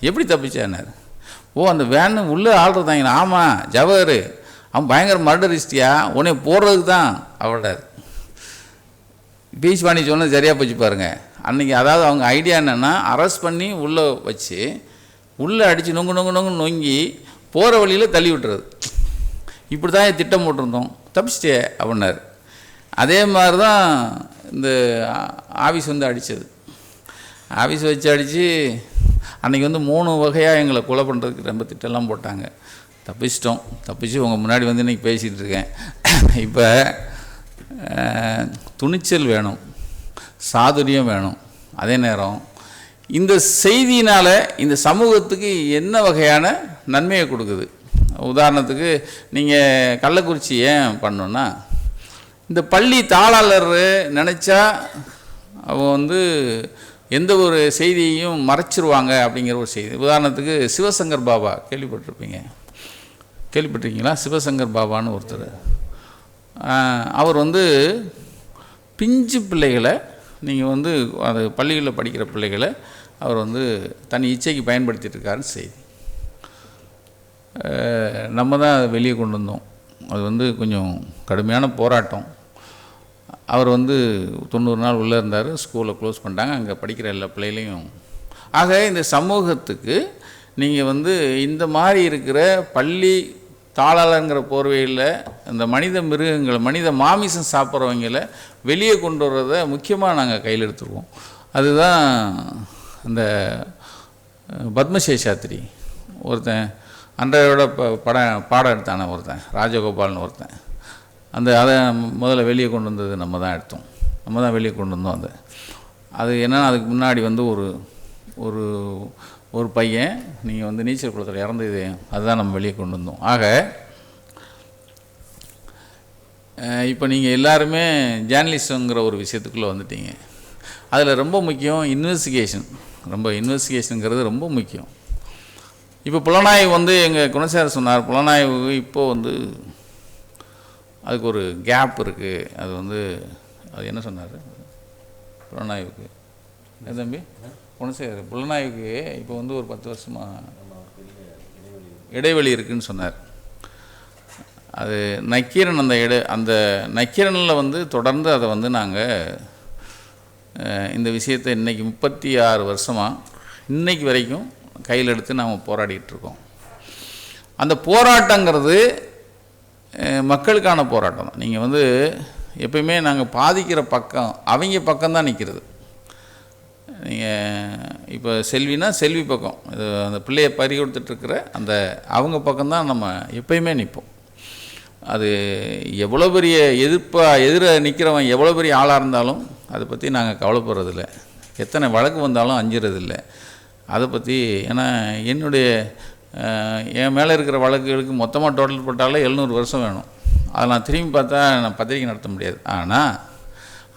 எப்படி தப்பிச்சான்னார். ஓ, அந்த வேனு உள்ளே ஆள்றதாங்கண்ணா. ஆமாம், ஜவஹர் அவன் பயங்கர மர்டரிஸ்டியா, உன்னை போடுறதுக்கு தான் அவடார். பீச் பாணி சொன்னது சரியாக போச்சு பாருங்கள் அன்றைக்கி. அதாவது அவங்க ஐடியா என்னென்னா, அரெஸ்ட் பண்ணி உள்ளே வச்சு உள்ளே அடித்து நொங்கு நொங்கி போகிற வழியில் தள்ளி விட்டுறது. இப்படி தான் திட்டம் போட்டிருந்தோம், தப்பிச்சிட்டே அப்படின்னார். அதே மாதிரி தான் இந்த ஆஃபீஸ் வந்து அடித்தது. ஆஃபீஸ் வச்சு அடித்து அன்றைக்கி வந்து 3 வகையாக எங்களை கொலை பண்ணுறதுக்கு ரொம்ப திட்டம்லாம் போட்டாங்க. தப்பிச்சு உங்கள் முன்னாடி வந்து இன்றைக்கி பேசிகிட்டு இருக்கேன். இப்போ துணிச்சல் வேணும், சாதுரியம் வேணும். அதே நேரம் இந்த செய்தியினால் இந்த சமூகத்துக்கு என்ன வகையான நன்மையை கொடுக்குது. உதாரணத்துக்கு நீங்கள் கள்ளக்குறிச்சி ஏன் பண்ணோன்னா, இந்த பள்ளி தாளாளர் நினச்சா அவன் வந்து எந்த ஒரு செய்தியையும் மறைச்சிருவாங்க அப்படிங்கிற ஒரு செய்தி. உதாரணத்துக்கு சிவசங்கர் பாபா கேள்விப்பட்டிருக்கீங்களா? சிவசங்கர் பாபான்னு ஒருத்தர். அவர் வந்து பிஞ்சு பிள்ளைகளை, நீங்கள் வந்து அது பள்ளிகளில் படிக்கிற பிள்ளைகளை அவர் வந்து தன் இச்சைக்கு பயன்படுத்திட்டு இருக்காருன்னு செய்தி. நம்ம தான் அதை வெளியே கொண்டு வந்தோம். அது வந்து கொஞ்சம் கடுமையான போராட்டம். அவர் வந்து 90 நாள் உள்ளே இருந்தார். ஸ்கூலை க்ளோஸ் பண்ணிட்டாங்க. அங்கே படிக்கிற எல்லா பிள்ளைகளையும். ஆக இந்த சமூகத்துக்கு நீங்கள் வந்து இந்த மாதிரி இருக்கிற பள்ளி தாளாளங்கிற போர்வையில் இந்த மனித மிருகங்களை, மனித மாமிசம் சாப்பிட்றவங்களை வெளியே கொண்டு வர்றதை முக்கியமாக நாங்கள் கையில் எடுத்துருவோம். அதுதான் இந்த பத்மசேஷாத்திரி ஒருத்தன் அன்றையோட பாடம் எடுத்தான ஒருத்தன், ராஜகோபால்னு ஒருத்தன். அதை முதல்ல வெளியே கொண்டு வந்தது நம்ம தான் வெளியே கொண்டு வந்தோம். அது என்னென்னா, அதுக்கு முன்னாடி வந்து ஒரு பையன் நீங்கள் வந்து நீச்சல் குளத்தில் இறந்தது, அதுதான் நம்ம வெளியே கொண்டு வந்தோம். ஆக இப்போ நீங்கள் எல்லாருமே ஜேர்னலிஸ்ட்டுங்கிற ஒரு விஷயத்துக்குள்ளே வந்துட்டீங்க. அதில் ரொம்ப முக்கியம் இன்வெஸ்டிகேஷனுங்கிறது ரொம்ப முக்கியம். இப்போ புலனாய்வு வந்து எங்கள் குணசேகர் சொன்னார், புலனாய்வு இப்போது வந்து அதுக்கு ஒரு கேப் இருக்குது. அது வந்து அது என்ன சொன்னார் புலனாய்வுக்கு? தம்பி குணசேகர், புலனாய்வுக்கு இப்போ வந்து ஒரு 10 வருஷமாக இடைவெளி இருக்குதுன்னு சொன்னார். அது நக்கீரன் அந்த நக்கீரனில் வந்து தொடர்ந்து அதை வந்து நாங்கள் இந்த விஷயத்தை இன்றைக்கி 36 வருஷமாக இன்றைக்கு வரைக்கும் கையில் எடுத்து நாம் போராடிக்கிட்டு இருக்கோம். அந்த போராட்டங்கிறது மக்களுக்கான போராட்டம் தான். நீங்கள் வந்து எப்பயுமே நாங்கள் பாதிக்கிற பக்கம் அவங்க பக்கம்தான் நிற்கிறது. நீங்கள் இப்போ செல்வி பக்கம், இது அந்த பிள்ளையை பறி கொடுத்துட்ருக்கிற அந்த அவங்க பக்கம்தான் நம்ம எப்பயுமே நிற்போம். அது எவ்வளோ பெரிய எதிர நிற்கிறவன் எவ்வளோ பெரிய ஆளாக இருந்தாலும் அதை பற்றி நாங்கள் கவலைப்படுறதில்ல. எத்தனை வழக்கு வந்தாலும் அஞ்சுறதில்லை அதை பற்றி. ஏன்னா என் மேலே இருக்கிற வழக்குகளுக்கு மொத்தமாக டோட்டல் போட்டாலே 700 வருஷம் வேணும். அதை நான் திரும்பி பார்த்தா நான் பத்திரிக்கை நடத்த முடியாது. ஆனால்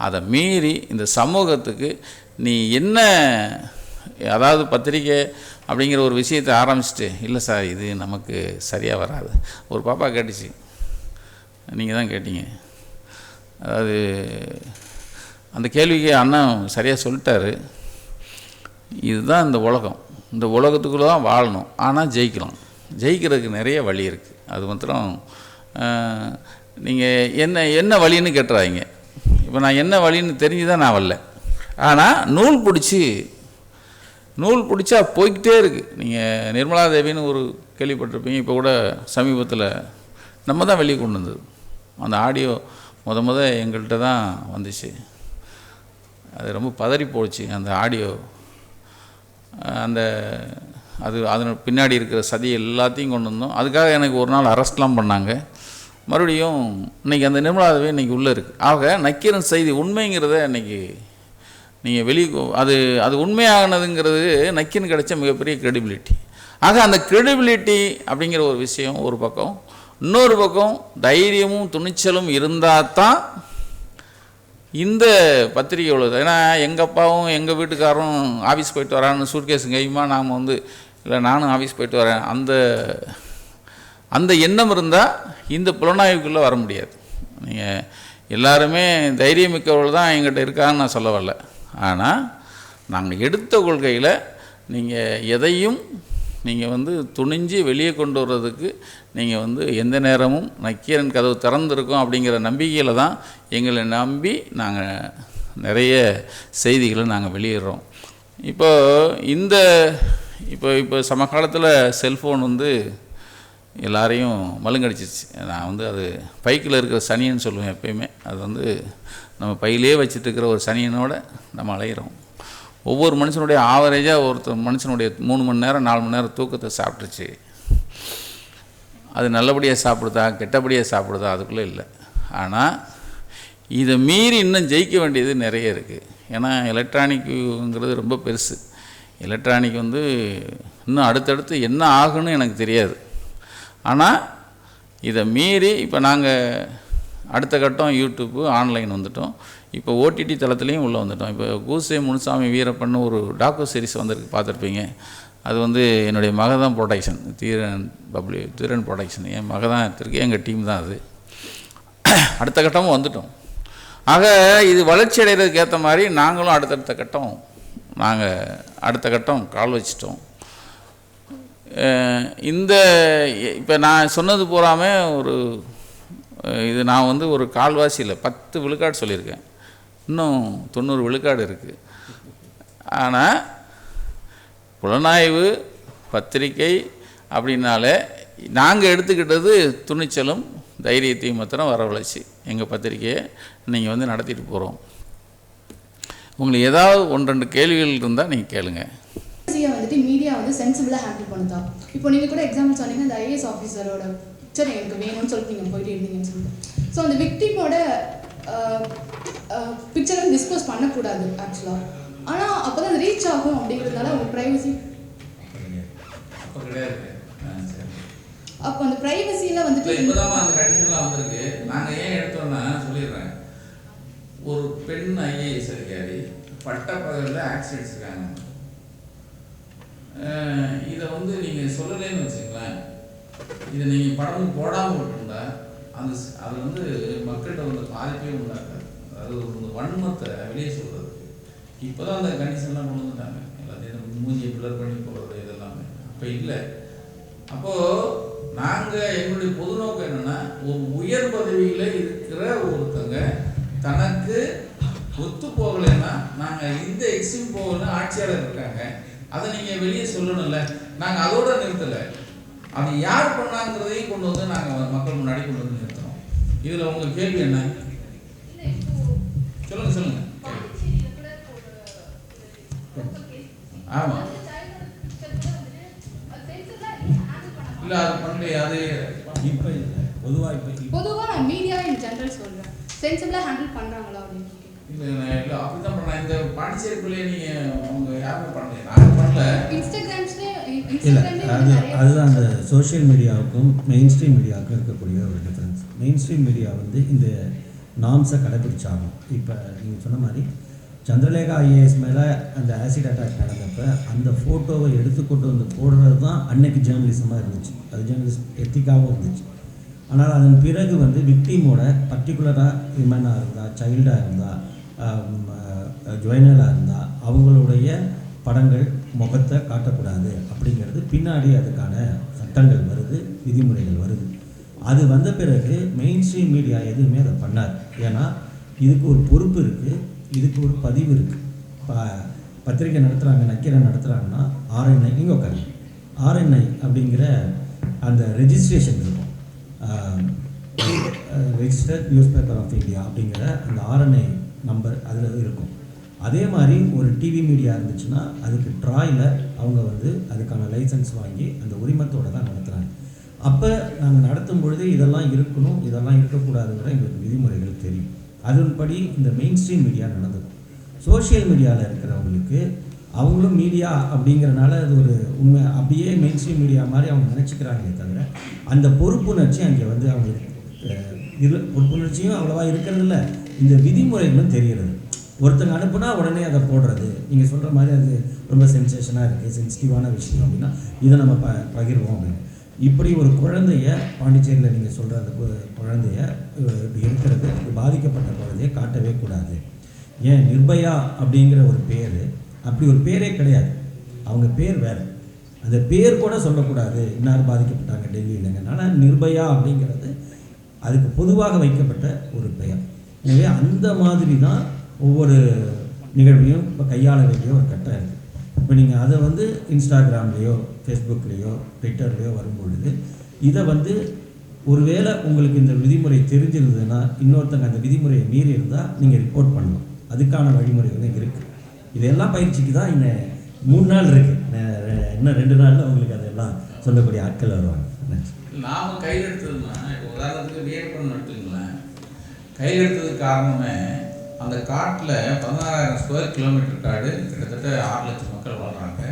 அதை மீறி இந்த சமூகத்துக்கு நீ என்ன, அதாவது பத்திரிக்கை அப்படிங்கிற ஒரு விஷயத்தை ஆரம்பிச்சுட்டு, இல்லை சார் இது நமக்கு சரியாக வராது. ஒரு பாப்பா கேட்டுச்சு, நீங்கள் தான் கேட்டீங்க. அதாவது அந்த கேள்விக்கு அண்ணன் சரியாக சொல்லிட்டாரு. இதுதான் இந்த உலகம், இந்த உலகத்துக்குள்ளே தான் வாழணும். ஆனால் ஜெயிக்கிறதுக்கு நிறைய வழி இருக்குது. அது மாத்திரம் நீங்கள் என்ன வழின்னு கேட்டுறாங்க. இப்போ நான் என்ன வழின்னு தெரிஞ்சு தான் நான் வரல. ஆனால் நூல் பிடிச்சா போய்கிட்டே இருக்குது. நீங்கள் நிர்மலா தேவின்னு ஒரு கேள்விப்பட்டிருப்பீங்க. இப்போ கூட சமீபத்தில் நம்ம தான் வெளியே கொண்டு வந்தது அந்த ஆடியோ. முத எங்கள்கிட்ட தான் வந்துச்சு. அது ரொம்ப பதறி போச்சு அந்த ஆடியோ. அது பின்னாடி இருக்கிற சதி எல்லாத்தையும் கொண்டு வந்தோம். அதுக்காக எனக்கு ஒரு நாள் அரெஸ்ட்லாம் பண்ணாங்க. மறுபடியும் இன்றைக்கி அந்த நிர்மலா தேவி இன்றைக்கி உள்ளே இருக்குது. ஆக நக்கீரன் செய்தி உண்மைங்கிறத இன்றைக்கி நீங்கள் அது உண்மையானதுங்கிறது நக்கீரன் கிடைச்ச மிகப்பெரிய கிரெடிபிலிட்டி. ஆக அந்த கிரெடிபிலிட்டி அப்படிங்கிற ஒரு விஷயம் ஒரு பக்கம். இன்னொரு பக்கம் தைரியமும் துணிச்சலும் இருந்தால் தான் இந்த பத்திரிகை உள்ளது. ஏன்னா எங்கள் அப்பாவும் எங்கள் வீட்டுக்காரரும் ஆஃபீஸ் போயிட்டு வரான்னு சூட்கேஸ் கையுமா நாம் இல்லை நானும் ஆஃபீஸ் போயிட்டு வரேன் அந்த எண்ணம் இருந்தால் இந்த புலனாய்வுக்குள்ளே வர முடியாது. நீங்கள் எல்லாருமே தைரியமிக்கவர்கள் தான் எங்கிட்ட இருக்கான்னு நான் சொல்ல வரல. ஆனால் நாங்கள் எடுத்த கொள்கையில் நீங்கள் எதையும் நீங்கள் துணிஞ்சு வெளியே கொண்டு வர்றதுக்கு நீங்கள் எந்த நேரமும் நக்கீரன் கதவு திறந்திருக்கும் அப்படிங்கிற நம்பிக்கையில் தான் எங்களை நம்பி நாங்கள் நிறைய செய்திகளை நாங்கள் வெளியிடுறோம். இப்போ சமகாலத்தில் செல்ஃபோன் எல்லாரையும் மழுங்கடிச்சிருச்சு. நான் அது பைக்கில் இருக்கிற சனியன்னு சொல்லுவேன் எப்பயுமே. அது நம்ம பையிலே வச்சுட்டு இருக்கிற ஒரு சனியனோட நம்ம அலைகிறோம். ஒவ்வொரு மனுஷனுடைய ஆவரேஜாக ஒருத்தர் மனுஷனுடைய 3 மணி நேரம் 4 மணி நேரம் தூக்கத்தை சாப்பிட்டுருச்சு. அது நல்லபடியாக சாப்பிடுதா கெட்டபடியாக சாப்பிடுதா அதுக்குள்ளே இல்லை. ஆனால் இதை மீறி இன்னும் ஜெயிக்க வேண்டியது நிறைய இருக்குது. ஏன்னா எலக்ட்ரானிக்குங்கிறது ரொம்ப பெருசு. எலக்ட்ரானிக் இன்னும் அடுத்தடுத்து என்ன ஆகுன்னு எனக்கு தெரியாது. ஆனால் இதை மீறி இப்போ நாங்கள் அடுத்த கட்டம் யூடியூப்பு ஆன்லைன் வந்துட்டோம். இப்போ ஓடிடி தளத்துலேயும் உள்ளே வந்துட்டோம். இப்போ கூசே முனுசாமி வீரப்பன்னு ஒரு டாக்கு சீரிஸ் வந்திருக்கு, பார்த்துருப்பீங்க. அது என்னுடைய மக தான் ப்ரொடக்ஷன், தீரன் ப்ரொடக்ஷன். என் மக தான் எடுத்திருக்கு, எங்கள் டீம் தான் அது. அடுத்த கட்டமும் வந்துட்டோம். ஆக இது வளர்ச்சி அடைகிறதுக்கு ஏற்ற மாதிரி நாங்களும் அடுத்த கட்டம் கால் வச்சிட்டோம். இப்போ நான் சொன்னது பூராமல் இது நான் ஒரு கால்வாசியில் 10 விழுக்காடு சொல்லியிருக்கேன். இன்னும் 90 விழுக்காடு இருக்குது. ஆனால் புலனாய்வு பத்திரிகை அப்படின்னாலே நாங்கள் எடுத்துக்கிட்டது துணிச்சலும் தைரியத்தையும் மாத்திரம் வரவழைச்சி எங்கள் பத்திரிக்கையை நீங்கள் நடத்திட்டு போகிறோம். உங்களுக்கு ஏதாவது 1-2 கேள்விகள் இருந்தால் நீங்கள் கேளுங்க. மீடியா சென்சிபிளாக ஹேண்டில் பண்ணுதா? இப்போ நீங்கள் கூட எக்ஸாம்பிள் சொன்னீங்க, அந்த ஐஏஎஸ் ஆஃபீஸரோட பிக்சர் எனக்கு வேணும்னு சொல்லிட்டு நீங்கள் போயிட்டு இருந்தீங்கன்னு சொல்லிட்டு. ஸோ அந்த விக்டிமோட பிக்சரை டிஸ்கஸ் பண்ணக்கூடாது ஆக்சுவலாக. ஆனால் அப்போ தான் ரீச் ஆகும் அப்படிங்கிறதுனால அவங்க ப்ரைவசி அப்போ அந்த ப்ரைவசியில் இப்போதான் அந்த கண்டிஷன்லாம் வந்திருக்கு. நாங்கள் ஏன் எடுத்தோம்னா சொல்லிடுறேன். ஒரு பெண் ஐஏஎஸ் அதிகாரி பட்டப்பகலில் ஆக்சிடென்ட்ஸ் இருக்காங்க. இதை நீங்கள் சொல்லலைன்னு வச்சுங்களேன், இதை நீங்கள் படமும் போடாமல் விட்டுருந்தா அது மக்கள்கிட்ட பாதிப்பே உண்டாக்காது. அதாவது ஒரு வன்மத்தை வெளியே சொல்கிறது. இப்போ தான் அந்த கண்டிஷன்லாம் கொண்டு வந்துட்டாங்க. எல்லாத்தையும் மூஞ்சியை பிளர் பண்ணி போடுறது இதெல்லாமே அப்போ இல்லை. அப்போது நாங்கள் எங்களுடைய பொது நோக்கம் என்னென்னா, ஒரு உயர் பதவியில் இருக்கிற ஒருத்தங்க தனக்கு ஒத்து போகலைன்னா நாங்கள் இந்த எக்ஸிம் போகலன்னு ஆட்சியாளர் இருக்காங்க, அதை நீங்கள் வெளியே சொல்லணும்ல. நாங்கள் அதோட நிறுத்தலை, அது யார் பண்ணாங்கிறதையும் கொண்டு நாங்கள் மக்கள் முன்னாடி கொண்டு நிறுத்துறோம். இதில் உங்கள் கேள்வி என்ன? சொல்லுங்க. ஆமாம், இல்லை அது பண்ணலையே. அது இப்போ பொதுவாக நான் மீடியா இன் ஜென்ரல் சொல்கிறேன், சென்சிபிளாக ஹேண்டில் பண்ணுறாங்களா அப்படின்னு. இல்லை அப்படி தான் பண்ணலாம். இந்த பாண்டிச்சேரி பிள்ளைய நீங்கள் அவங்க யாருமே பண்ணல, நாங்கள் பண்ணல. அதுதான் அந்த சோஷியல் மீடியாவுக்கும் மெயின் ஸ்ட்ரீம் மீடியாவுக்கும் இருக்கக்கூடிய ஒரு டிஃப்ரென்ஸ். மெயின் ஸ்ட்ரீம் மீடியா இந்த நார்ம்ஸை கடைபிடிச்சாகும். இப்போ நீங்கள் சொன்ன மாதிரி சந்திரலேகா ஐஏஎஸ் மேலே அந்த ஆசிட் அட்டாக் நடந்தப்போ அந்த ஃபோட்டோவை எடுத்துக்கொண்டு போடுறது தான் அன்னைக்கு ஜேர்னலிசமாக இருந்துச்சு. அது ஜேர்னலிஸ்ட் எத்திக்காகவும் இருந்துச்சு. ஆனால் அதன் பிறகு விக்டிமோட பர்டிகுலராக விமனாக இருந்தால், சைல்டாக இருந்தால், ஜுவைனலாக இருந்தால் அவங்களுடைய படங்கள் முகத்தை காட்டக்கூடாது அப்படிங்கிறது பின்னாடி அதுக்கான சட்டங்கள் வருது, விதிமுறைகள் வருது. அது வந்த பிறகு மெயின் ஸ்ட்ரீம் மீடியா எதுவுமே அதை பண்ணாது. ஏன்னா இதுக்கு ஒரு பொறுப்பு இருக்குது, இதுக்கு ஒரு பதிவு இருக்குது. இப்போ பத்திரிக்கை நடத்துகிறாங்க, நக்கீரன் நடத்துகிறாங்கன்னா ஆர்என்ஐ, இங்கே உட்காந்து ஆர்என்ஐ அப்படிங்கிற அந்த ரெஜிஸ்ட்ரேஷன் இருக்கும், registered newspaper of India அப்படிங்கிற அந்த ஆர்என்ஐ நம்பர் அதில் இருக்கும். அதே மாதிரி ஒரு டிவி மீடியா இருந்துச்சுன்னா அதுக்கு ட்ராயில் அவங்க வந்து அதுக்கான லைசன்ஸ் வாங்கி அந்த உரிமத்தோடு தான் நடத்துகிறாங்க. அப்போ நாங்கள் நடத்தும் பொழுது இதெல்லாம் இருக்கணும், இதெல்லாம் இருக்கக்கூடாதுங்கிற எங்களுக்கு விதிமுறைகள் தெரியும். அதன்படி இந்த மெயின் ஸ்ட்ரீம் மீடியா நடந்தது. சோஷியல் மீடியாவில் இருக்கிறவங்களுக்கு அவங்களும் மீடியா அப்படிங்கிறனால அது ஒரு உண்மை, அப்படியே மெயின் ஸ்ட்ரீம் மீடியா மாதிரி அவங்க நினச்சிக்கிறாங்களே தவிர அந்த பொறுப்புணர்ச்சி அங்கே வந்து அவங்க பொறுப்புணர்ச்சியும் அவ்வளோவா இருக்கிறதில்ல. இந்த விதிமுறைகளும் தெரிகிறது. ஒருத்தங்க அனுப்புனா உடனே அதை போடுறது, நீங்கள் சொல்கிற மாதிரி அது ரொம்ப சென்சேஷனாக இருக்குது, சென்சிட்டிவான விஷயம் அப்படின்னா இதை நம்ம பகிர்வோம் அப்படின்னு. இப்படி ஒரு குழந்தைய பாண்டிச்சேரியில் நீங்கள் சொல்கிற அந்த குழந்தைய இப்படி இருக்கிறது, பாதிக்கப்பட்ட குழந்தைய காட்டவே கூடாது. ஏன் நிர்பயா அப்படிங்கிற ஒரு பேர், அப்படி ஒரு பேரே கிடையாது, அவங்க பேர் வேறு. அந்த பேர் கூட சொல்லக்கூடாது, இன்னார் பாதிக்கப்பட்டாங்க டெல்லியிலங்கனால நிர்பயா அப்படிங்கிறது அதுக்கு பொதுவாக வைக்கப்பட்ட ஒரு பெயர். எனவே அந்த மாதிரி தான் ஒவ்வொரு நிகழ்வையும் இப்போ கையாள வேண்டிய ஒரு கட்டம் இருக்குது. இப்போ நீங்கள் அதை வந்து இன்ஸ்டாகிராம்லேயோ ஃபேஸ்புக்லேயோ ட்விட்டர்லேயோ வரும்பொழுது இதை வந்து ஒருவேளை உங்களுக்கு இந்த விதிமுறை தெரிஞ்சிருந்ததுன்னா இன்னொருத்தங்க அந்த விதிமுறையை மீறி இருந்தால் நீங்கள் ரிப்போர்ட் பண்ணணும். அதுக்கான வழிமுறைகளும் இருக்குது. இதெல்லாம் பயிற்சிக்கு தான் இன்னும் 3 நாள் இருக்குது, இன்னும் 2 நாளில் உங்களுக்கு அதெல்லாம் சொல்லக்கூடிய ஆட்கள் வருவாங்க. நாம் கையில் எடுத்ததுன்னா இப்போ உதாரணத்துக்கு வியர்ப்பன் எடுத்துங்களேன், கையில் எடுத்ததுக்கு காரணமே அந்த காட்டில் 16,000 ஸ்கொயர் கிலோமீட்டர் காடு, கிட்டத்தட்ட 6 லட்சம் மக்கள் வாழ்கிறாங்க.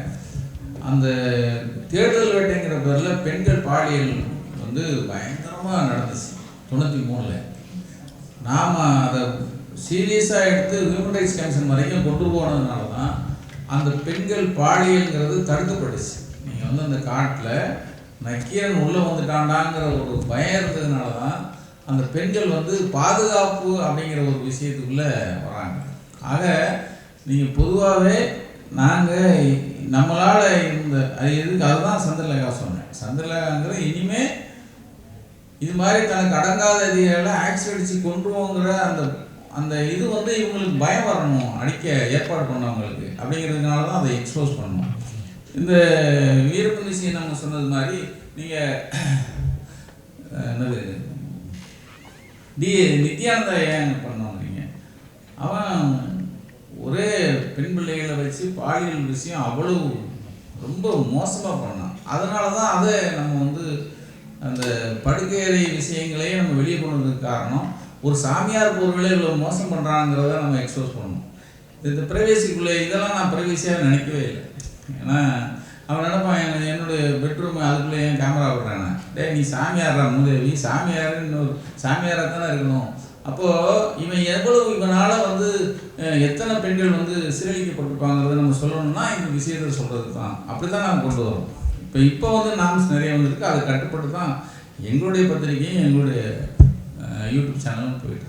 அந்த தேடுதல் வேட்டைங்கிற பேரில் பெண்கள் பாலியல் வந்து பயங்கரமாக நடந்துச்சு 93. நாம் அதை சீரியஸாக எடுத்து ஹியூமன் ரைட்ஸ் கமிஷன் வரைக்கும் கொண்டு போனதுனால தான் அந்த பெண்கள் பாலியல்ங்கிறது தடுக்கப்பட்டுச்சு. நீங்கள் வந்து அந்த காட்டில் நக்கீரன் உள்ளே வந்துட்டாண்டாங்கிற ஒரு பயம் இருந்ததுனால தான் அந்த பெண்கள் வந்து பாதுகாப்பு அப்படிங்கிற ஒரு விஷயத்துக்குள்ளே வராங்க. ஆக நீங்கள் பொதுவாகவே நாங்கள் நம்மளால் இந்த அது எதுக்கு அதுதான் சந்திரலேகா சொன்னேன். சந்திரலேகாங்கிற இனிமேல் இது மாதிரி தனக்கு அடங்காத அதிகாரிகளை ஆக்சிட் அடித்து கொண்டுவோங்கிற அந்த அந்த இது வந்து இவங்களுக்கு பயம் வரணும், அடிக்க ஏற்பாடு பண்ணவங்களுக்கு அப்படிங்கிறதுனால தான் அதை எக்ஸ்போஸ் பண்ணணும். இந்த வீரப்பன் விஷயம் நம்ம சொன்னது மாதிரி நீங்கள் என்னது நித்யானந்தா ஏன் பண்ணோங்கிறீங்க, அவன் ஒரே பெண் பிள்ளைகளை வச்சு பாலியல் விஷயம் அவ்வளவு ரொம்ப மோசமாக பண்ணான். அதனால தான் அதை நம்ம வந்து அந்த படுக்கையறை விஷயங்களையே நம்ம வெளியே கொண்டதுக்கு காரணம் ஒரு சாமியார் பொருள்களே இவ்வளோ மோசம் பண்ணுறாங்கிறத நம்ம எக்ஸ்போஸ் பண்ணணும். இந்த ப்ரைவேசிக்குள்ளே இதெல்லாம் நான் ப்ரைவேசியாக நினைக்கவே இல்லை. ஏன்னா அவன் நினைப்பான் என்னுடைய பெட்ரூம் அதுக்குள்ளே ஏன் கேமரா விடுறானே, நீ சாமியாரா மூதேவி, சாமியார் இன்னொரு சாமியாராக தானே இருக்கணும். அப்போது இவன் எவ்வளவு இவனால் வந்து எத்தனை பெண்கள் வந்து சீரழிக்கப்பட்டிருப்பாங்கிறத நம்ம சொல்லணும்னா இந்த விஷயத்தை சொல்கிறது தான். அப்படி தான் நம்ம கொண்டு வரோம். இப்போ வந்து நாம்ஸ் நிறைய வந்திருக்கு, அதை கட்டுப்பட்டு தான் எங்களுடைய பத்திரிகையும் எங்களுடைய யூடியூப் சேனலும் போயிட்டு